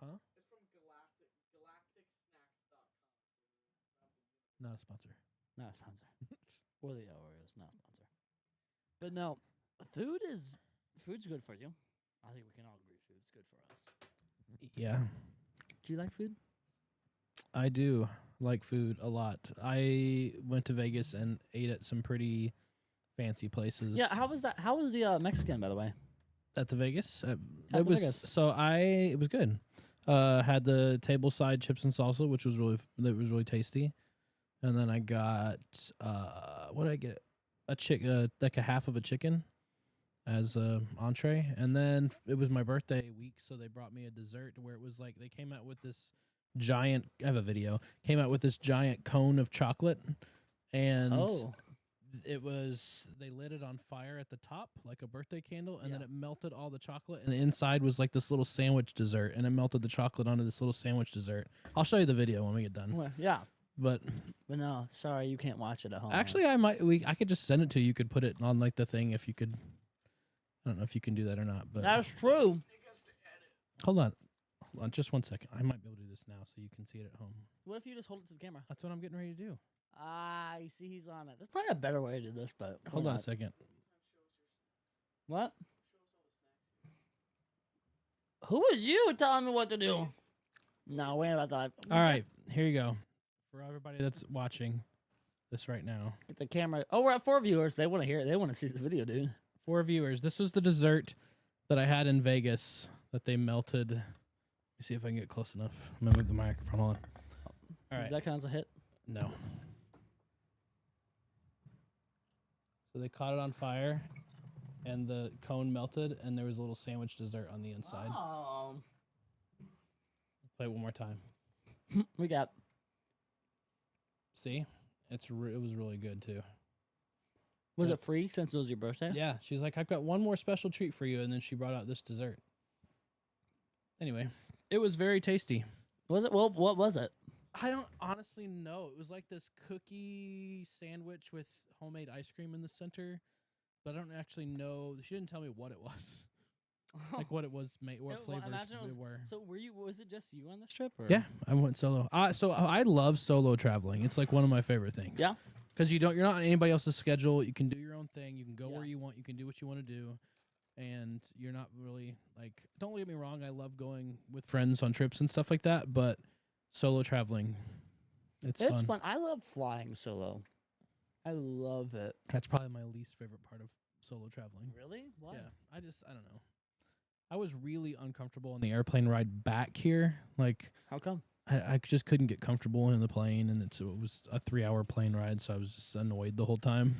huh? It's from galacticsnacks.com. Not a sponsor. Not a sponsor. Or the Oreos, not a sponsor. But no, food's good for you. I think we can all agree food's good for us. Yeah. Do you like food? I do like food a lot. I went to Vegas and ate at some pretty fancy places. Yeah, how was that? How was the Mexican, by the way? At the Vegas. At It the was Vegas. it was good. Had the table side chips and salsa, which was really tasty. And then I got what did I get? Like a half of a chicken as a entree. And then it was my birthday week, so they brought me a dessert where it was like they came out with this giant. I have a video. Came out with this giant cone of chocolate, and it was they lit it on fire at the top like a birthday candle, and then it melted all the chocolate, and the inside was like this little sandwich dessert, and it melted the chocolate onto this little sandwich dessert. I'll show you the video when we get done. Well, yeah. But no, sorry, you can't watch it at home. actually, I could just send it to you. You could put it on like the thing if you could. I don't know if you can do that or not, but That's true. hold on, just 1 second. I might be able to do this now so you can see it at home. What if you just hold it to the camera? That's what I'm getting ready to do. I see he's on it. There's probably a better way to do this, but Hold we're on a not. second. What? Who is you telling me what to do? No, we ain't about that. All right, here you go. For everybody that's watching this right now. Get the camera. Oh, we're at 4 viewers. They want to hear it. They want to see the video, dude. 4 viewers. This was the dessert that I had in Vegas that they melted. Let me see if I can get close enough. I'm going to move the microphone on. All Does right. that count as a hit? No. So they caught it on fire, and the cone melted, and there was a little sandwich dessert on the inside. Oh. Play it one more time. We got. See? It was really good, too. Was it free since it was your birthday? Yeah, she's like, I've got one more special treat for you, and then she brought out this dessert. Anyway, it was very tasty. Was it? Well, what was it? I don't honestly know. It was like this cookie sandwich with homemade ice cream in the center, but I don't actually know. She didn't tell me what it was. Like what it was made, what flavors they were. So was it just you on this trip? Or? Yeah, I went solo. So I love solo traveling. It's like one of my favorite things. Yeah. Because you're not on anybody else's schedule. You can do your own thing. You can go where you want. You can do what you want to do. And you're not really like, don't get me wrong. I love going with friends on trips and stuff like that. But solo traveling, it's fun. I love flying solo. I love it. That's probably my least favorite part of solo traveling. Really? Why? Yeah. I don't know. I was really uncomfortable on the airplane ride back here. Like, how come? I just couldn't get comfortable in the plane, and it was a 3-hour plane ride, so I was just annoyed the whole time.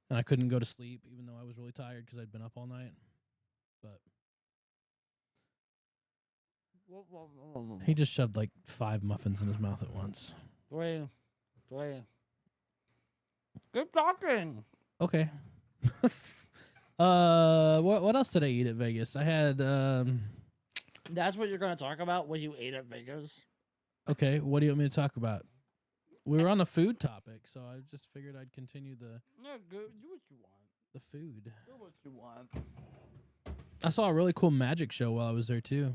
And I couldn't go to sleep, even though I was really tired because I'd been up all night. But he just shoved like 5 muffins in his mouth at once. 3. Keep talking. Okay. What else did I eat at Vegas? I had That's what you're gonna talk about. What you ate at Vegas? okay. What do you want me to talk about? We were on a food topic, so I just figured I'd continue No, go do what you want. the food. Do what you want. I saw a really cool magic show while I was there too.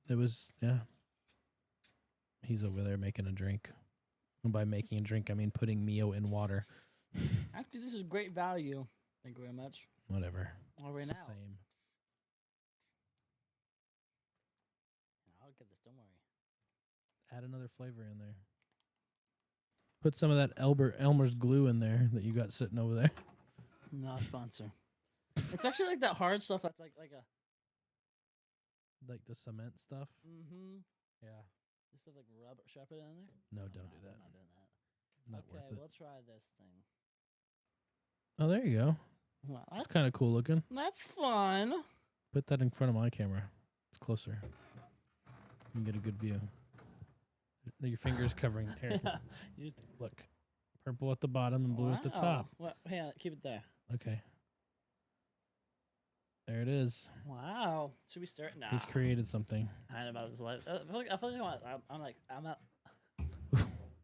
It was He's over there making a drink. And by making a drink, I mean putting Mio in water. Actually, this is great value. Thank you very much. Whatever. All right It's now. the same. I'll get this. Don't worry. Add another flavor in there. Put some of that Elmer's glue in there that you got sitting over there. Not a sponsor. It's actually like that hard stuff that's like a. Like the cement stuff. Mm-hmm. Yeah. This stuff like rubber. Should I put it in there? No, don't do I'm that. not doing that. Not Okay, worth it. we'll try this thing. Oh, there you go. Well, It's kind of cool looking. That's fun. Put that in front of my camera. It's closer. You can get a good view. Your fingers covering here. You- Look. Purple at the bottom and blue at the top. What? Hey, keep it there. Okay. There it is. Wow. Should we start now? He's created something. I know about his life. I feel like I'm not.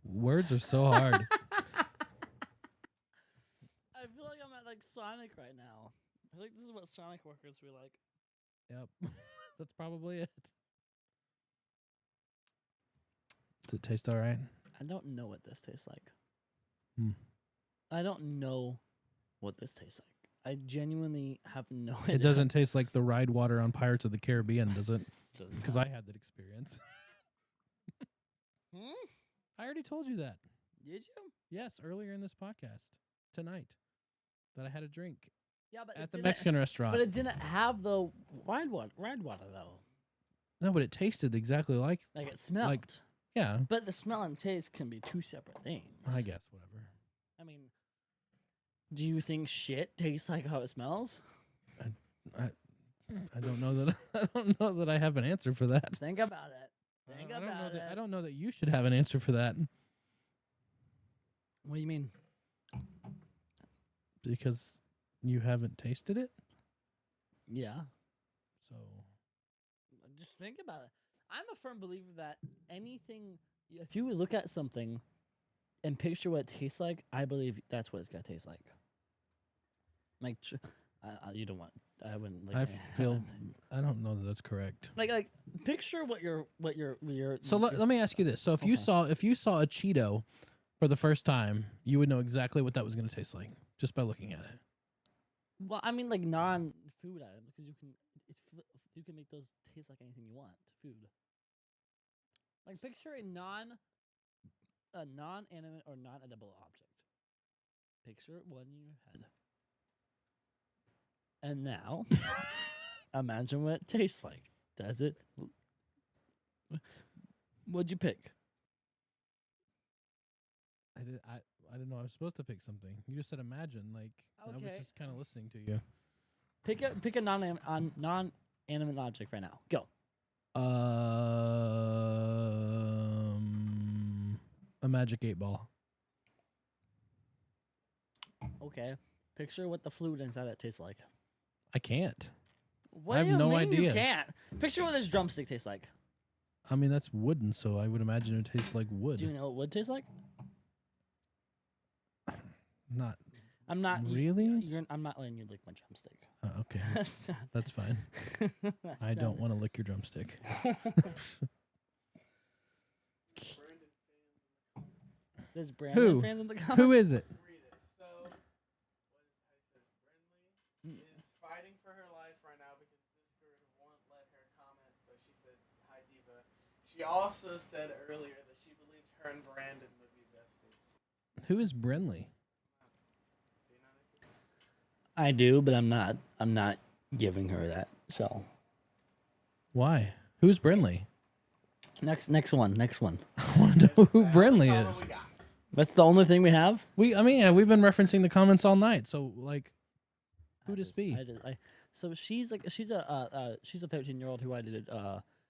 Words are so hard. I feel like I'm at like Sonic right now. I think this is what Sonic workers were like. Yep. That's probably it. Does it taste all right? I don't know what this tastes like. Hmm. I don't know what this tastes like. I genuinely have no idea. It doesn't taste like the ride water on Pirates of the Caribbean, does it? Doesn't Because I had that experience. Hmm? I already told you that. Did you? Yes, earlier in this podcast tonight that I had a drink Yeah, but at the Mexican restaurant. But it didn't have the ride water though. No, but it tasted exactly like. Like it smelled. Yeah, But the smell and taste can be two separate things. I guess whatever. I mean, do you think shit tastes like how it smells? I don't know that. I don't know that I have an answer for that. Think about it. Think I don't know about that. I it. don't know that you should have an answer for that What do you mean? because you haven't tasted it. Yeah. So Just think about it. I'm a firm believer that anything, if you look at something and picture what it tastes like, I believe that's what it's gonna taste like. Like, you don't want. I wouldn't. Like, I feel. I don't know that that's correct. like picture what your. So let me ask you this: so if you saw a Cheeto for the first time, you would know exactly what that was going to taste like just by looking at it. Well, I mean, like non-food items, because you can make those taste like anything you want. Food. Like picture a non-animate or non-edible object. Picture one in your head. And now, imagine what it tastes like. Does it? What'd you pick? I didn't know I was supposed to pick something. You just said imagine. Like I was Okay. just kind of listening to you. Pick a non-animate object right now. Go. A magic 8-ball. Okay. Picture what the fluid inside that tastes like. I can't. What I have do you no mean idea. You can't. Picture what this drumstick tastes like. I mean that's wooden, so I would imagine it tastes like wood. Do you know what wood tastes like? Not I'm not really. I'm not letting you lick my drumstick. Okay, that's fine. I don't want to lick your drumstick. There's Brandon Who? fans in the comments. Who is it? Read it. So, what is how he says? Brindley is fighting for her life right now because Discord won't let her comment, but she said, "Hi, Diva." She also said earlier that she believes her and Brandon would be besties. Who is Brenly? Do you know Nikki? I do, but I'm not giving her that. So Why? Who's Brenly? next one. I want to know who Brenly That's all is. we got. That's the only thing we have. We've been referencing the comments all night. So like, who this be? So she's a 13-year-old who I did.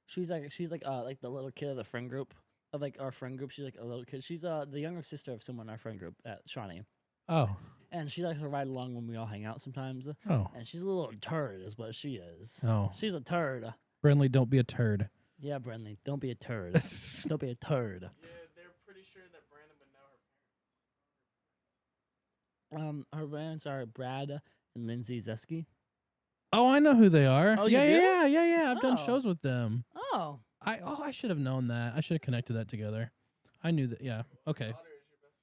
She's like the little kid of the friend group of like our friend group. She's like a little kid. She's the younger sister of someone in our friend group at Shawnee. Oh, and she likes to ride along when we all hang out sometimes. Oh. And she's a little turd, is what she is. Oh. She's a turd. Brindley, don't be a turd. Yeah, Brandley, don't be a turd. Don't be a turd. Yeah, they're pretty sure that Brandon would know her parents. Her parents are Brad and Lindsay Zeski. Oh, I know who they are. Oh, you do? Yeah. I've done Oh. shows with them. Oh. I should have known that. I should have connected that together. I knew that. Yeah. Okay. Daughter is your best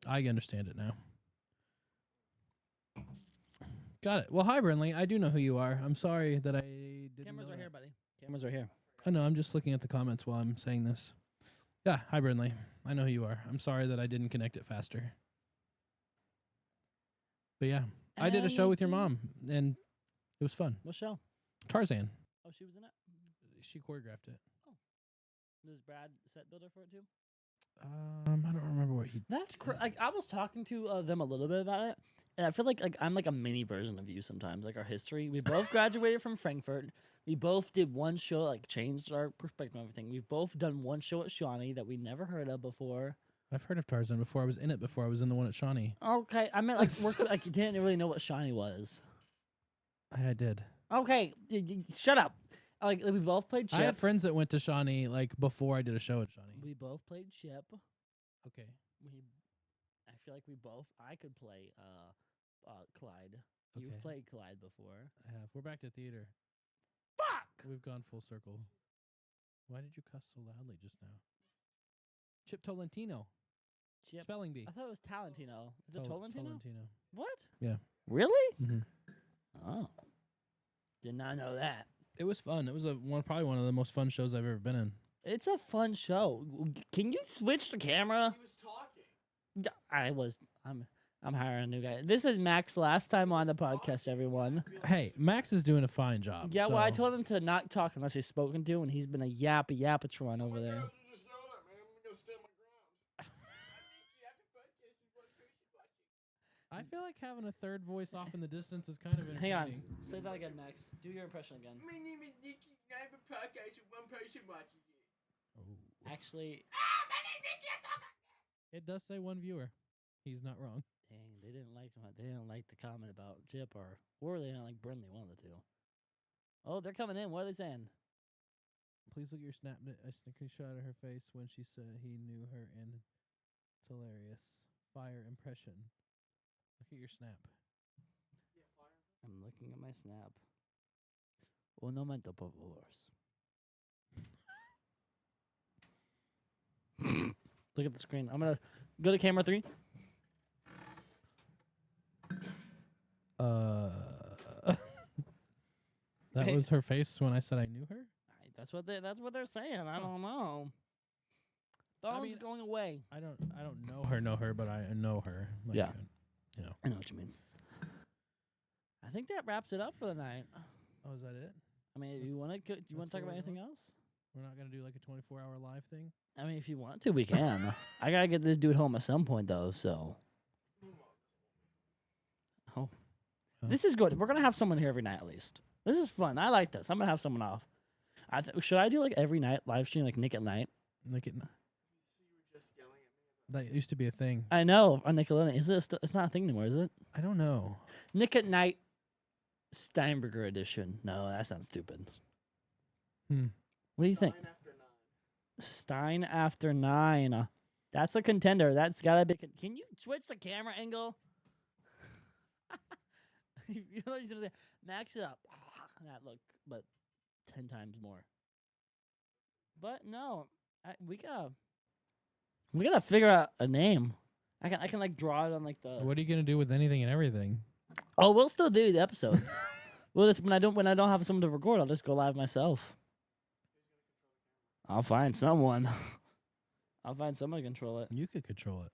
friend. I understand it now. Got it. Well, hi, Brindley. I do know who you are. I'm sorry that I didn't Cameras know are that. here, buddy. Cameras are here. I know. I'm just looking at the comments while I'm saying this. Yeah. Hi, Brindley. I know who you are. I'm sorry that I didn't connect it faster. But yeah, I did a show with your mom, and it was fun. What show? Tarzan. Oh, she was in it? She choreographed it. Does Brad set builder for it too? I don't remember what he. That's like I was talking to them a little bit about it, and I feel like I'm like a mini version of you sometimes. Like our history, we both graduated from Frankfurt. We both did one show, like changed our perspective on everything. We've both done one show at Shawnee that we never heard of before. I've heard of Tarzan before. I was in it before. I was in the one at Shawnee. Okay, I meant like like you didn't really know what Shawnee was. I did. Okay, shut up. Like we both played Chip. I had friends that went to Shawnee like before I did a show at Shawnee. We both played Chip. Okay. I feel like we both. I could play Clyde. Okay. You've played Clyde before. I have. We're back to theater. Fuck. We've gone full circle. Why did you cuss so loudly just now? Chip Tolentino. Chip. Spelling bee. I thought it was Talentino. Is it Tolentino? Tolentino. What? Yeah. Really? Mm-hmm. Oh. Did not know that. It was fun. It was probably one of the most fun shows I've ever been in. It's a fun show. Can you switch the camera? He was talking. I'm hiring a new guy. This is Max last time on the podcast, everyone. Hey, Max is doing a fine job. Yeah, well, I so- told him to not talk unless he's spoken to, and he's been a yappatron over there. You just know that, man. I'm gonna stand my ground. I feel like having a third voice off in the distance is kind of Hang entertaining. on. Say that again, Max. Do your impression again. My name is Nikki. I have a podcast with one person watching it. Oh. Actually, My name is Nikki. It does say one viewer. He's not wrong. dang, they didn't like the comment about Chip, or they didn't like Brindley, one of the two. Oh, they're coming in. What are they saying? Please look at your snap. A screenshot of her face when she said he knew her, and it's hilarious. Fire impression. Look at your snap. Yeah, fire. I'm looking at my snap. Un momento, por favor. Look at the screen. I'm gonna go to camera 3. That Hey. was her face when I said I knew her. That's what they're saying. I don't know. Dawn's mean, going away. I don't know her, but I know her. Like, Yeah. You know. I know what you mean. I think that wraps it up for the night. Oh, is that it? I mean, if you want to, do you want to talk that's about what we're anything else? We're not gonna do like a 24-hour live thing. I mean, if you want to, we can. I gotta get this dude home at some point, though. So, Oh. this is good. We're gonna have someone here every night at least. This is fun. I like this. I'm gonna have someone off. Should I do like every night live stream, like Nick at Night? Like it. So you were just yelling at me. That used to be a thing. I know on Nickelodeon. Is it? It's not a thing anymore, is it? I don't know. Nick at Night, Steinberger edition. No, that sounds stupid. Hmm. What do you think? Stein after 9. Stein after 9. That's a contender. That's gotta be. Can you switch the camera angle? You know, he's gonna say, max it up. That look, but 10 times more. But no, we gotta figure out a name. I can like draw it on like the. What are you gonna do with anything and everything? Oh, we'll still do the episodes. Well, just when I don't have someone to record, I'll just go live myself. I'll find someone. I'll find someone to control it. You could control it.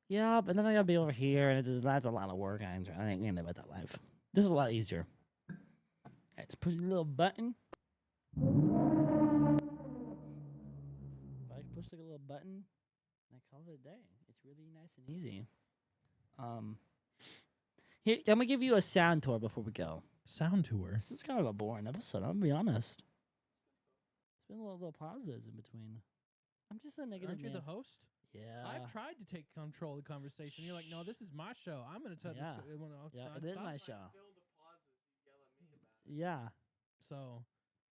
Yeah, but then I gotta be over here, and that's a lot of work. I ain't gonna do that live. This is a lot easier. Let's push a little button. If I push like a little button, I call it a day. It's really nice and easy. Here, I'm gonna give you a sound tour before we go. Sound tour. This is kind of a boring episode. I'm gonna be honest. It's been a little pauses in between. I'm just a negative. Aren't you the Nancy. host? Yeah. I've tried to take control of the conversation. You're like, no, this is my show. I'm going to tell Yeah. this. Yeah, it is my show. Fill the pauses. You yell at me about it. Yeah. So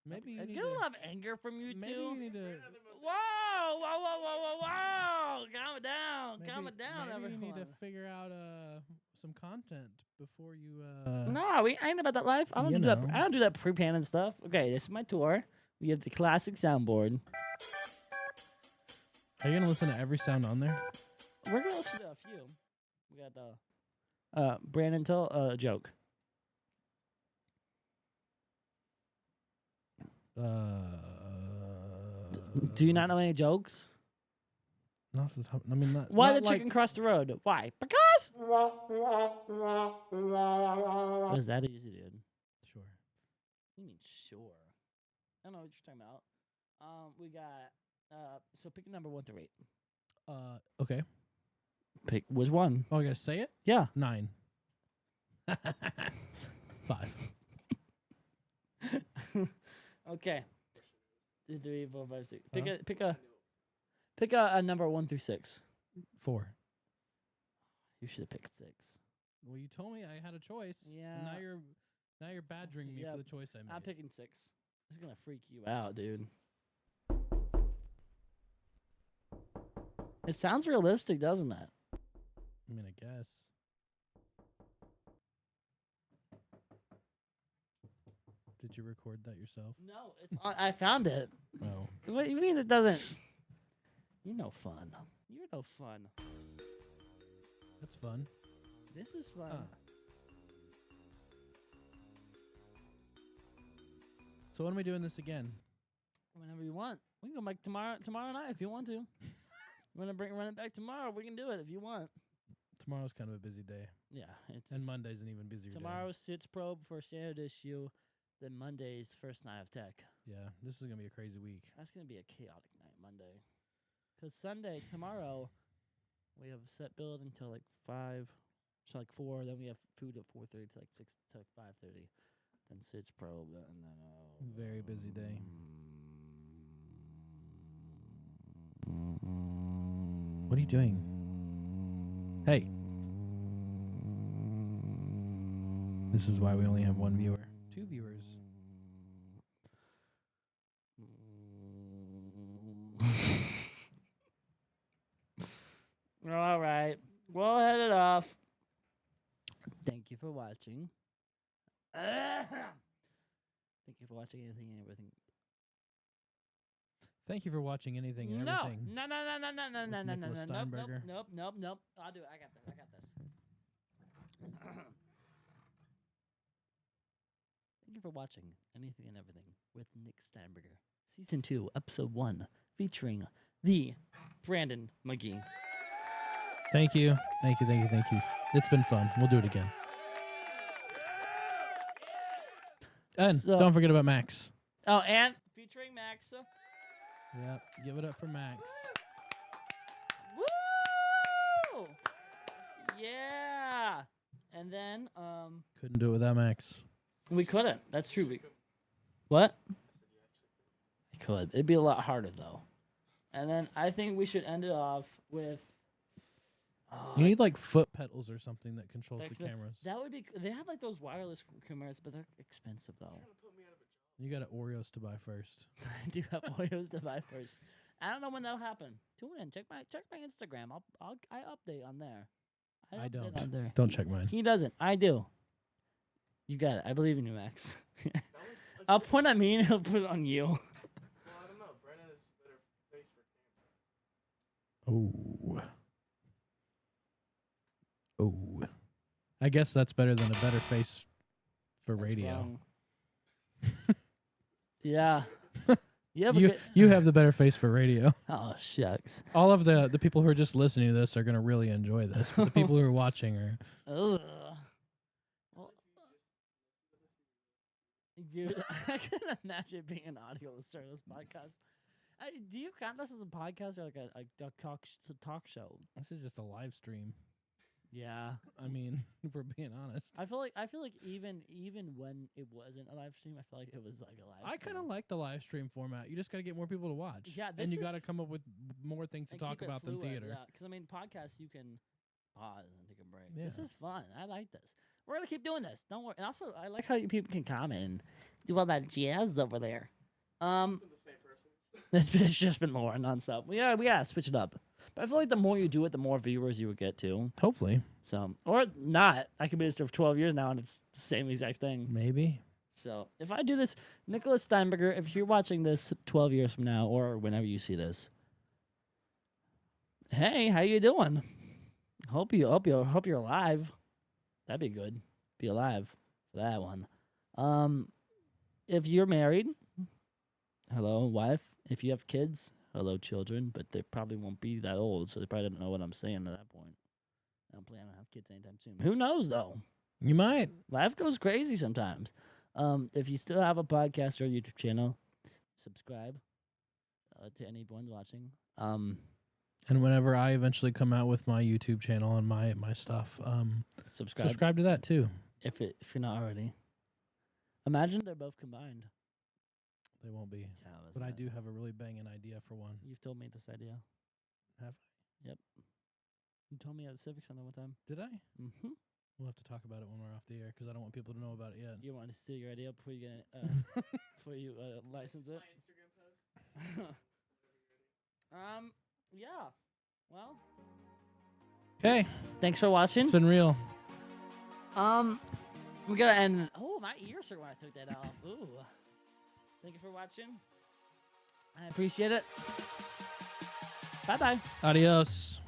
maybe you I need get a to. lot of anger from you Maybe two. you need to. Brandon are the most Whoa, whoa, whoa, whoa, whoa, whoa! Calm it down, calm it down, maybe everyone. you need to figure out some content before you. No, we ain't about that life. I don't You do that. know. I don't do that pre-planning stuff. Okay, this is my tour. We have the classic soundboard. Are you gonna listen to every sound on there? We're gonna listen to a few. We got the Brandon, tell a joke. Do you not know any jokes? Not off the top. I mean, not. Why not the like, chicken crossed the road? Why? Because. Was that easy, dude? Sure. You mean sure? I don't know what you're talking about. We got so pick a number 1 through 8. Okay. Pick which one? Oh, I gotta say it. Yeah. 9. 5. Okay. 2, 3, 4, 5, 6. Huh? Pick a number 1 through 6. 4. You should have picked 6. Well, you told me I had a choice. Yeah. And now you're badgering me Yeah, for the choice I made. I'm picking 6. This is gonna freak you out, dude. It sounds realistic, doesn't it? I mean, I guess. Did you record that yourself? No, it's I found it. Oh. What do you mean it doesn't? You're no fun. You're no fun. That's fun. This is fun. So when are we doing this again? Whenever you want. We can go back tomorrow night if you want to. You want to run it back tomorrow? We can do it if you want. Tomorrow's kind of a busy day. Yeah, And Monday's an even busier day. tomorrow's Sits Probe for standard issue, then Monday's first night of tech. Yeah, this is going to be a crazy week. That's gonna be a chaotic night Monday, cause Sunday tomorrow we have set build until like 5, so like 4. Then we have food at 4:30 to like 6 to like 5:30. Then Sits Probe, and then Very busy day. What are you doing? Hey. This is why we only have 1 viewer. 2 viewers. All right, we'll head it off. Thank you for watching. Thank you for watching anything and everything. Thank you for watching anything and No, everything. no. With Nicholas Steinberger. Nope. I'll do it. I got this. Thank you for watching Anything and Everything with Nick Steinberger. Season 2, Episode 1, featuring the Brandyn McGhee. Thank you. It's been fun. We'll do it again. And So- don't forget about Max. Oh, and featuring Maxx. Yep. Give it up for Max. Woo! Yeah. And then Couldn't do it without Max. we couldn't. That's true. What? I could. It'd be a lot harder though. And then I think we should end it off with. You need like foot pedals or something that controls That's the cameras. That would be. They have like those wireless cameras, but they're expensive though. You got Oreos to buy first. I do have Oreos to buy first. I don't know when that'll happen. Tune in. Check my Instagram. I update on there. I update don't. On there. Don't check mine. He doesn't. I do. You got it. I believe in you, Max. I'll point at me and he'll put it on you. Well, I don't know. Brandon has better face for camera. Oh. I guess that's better than a better face for That's radio. wrong. Yeah. You have the better face for radio. Oh shucks. All of the people who are just listening to this are going to really enjoy this. But the people who are watching are... Ugh. Well, dude, I can imagine being an audio listener to this podcast. Do you count this as a podcast or like a talk show? This is just a live stream. Yeah. I mean, if we're being honest. I feel like even when it wasn't a live stream, I feel like it was like a live I stream. kind of like the live stream format. You just got to get more people to watch. Yeah, and this you is- got to come up with more things to And talk keep it about than fluid, theater. Yeah, because I mean, podcasts you can pause and take a break. Yeah. This is fun. I like this. We're gonna keep doing this. Don't worry. And also, I like how you people can comment and do all that jazz over there. It's been the same person. It's just been Lauren nonstop. We gotta switch it up. But I feel like the more you do it, the more viewers you would get too. Hopefully. So, or not. I could be this for 12 years now, and it's the same exact thing. Maybe. So, if I do this, Nicholas Steinberger, if you're watching this 12 years from now, or whenever you see this, hey, how you doing? Hope you're alive. That'd be good. Be alive for that one. If you're married, hello, wife. If you have kids, hello, children. But they probably won't be that old, so they probably don't know what I'm saying at that point. I don't plan on have kids anytime soon. Who knows though? You might. Life goes crazy sometimes. If you still have a podcast or YouTube channel, subscribe to anyone watching. And whenever I eventually come out with my YouTube channel and my stuff, subscribe to that too. if you're not already. Imagine they're both combined. They won't be. Yeah, But I do have a really banging idea for one. You've told me this idea. Have Yep. You told me at the Civic Center one time. Did I? Mm-hmm. We'll have to talk about it when we're off the air because I don't want people to know about it yet. You want to steal your idea before you get it, before you license it? My Instagram post. Yeah. Well, Okay. thanks for watching. It's been real. We gotta end. Oh, my ears hurt when I took that off. Ooh. Thank you for watching. I appreciate it. Bye bye. Adios.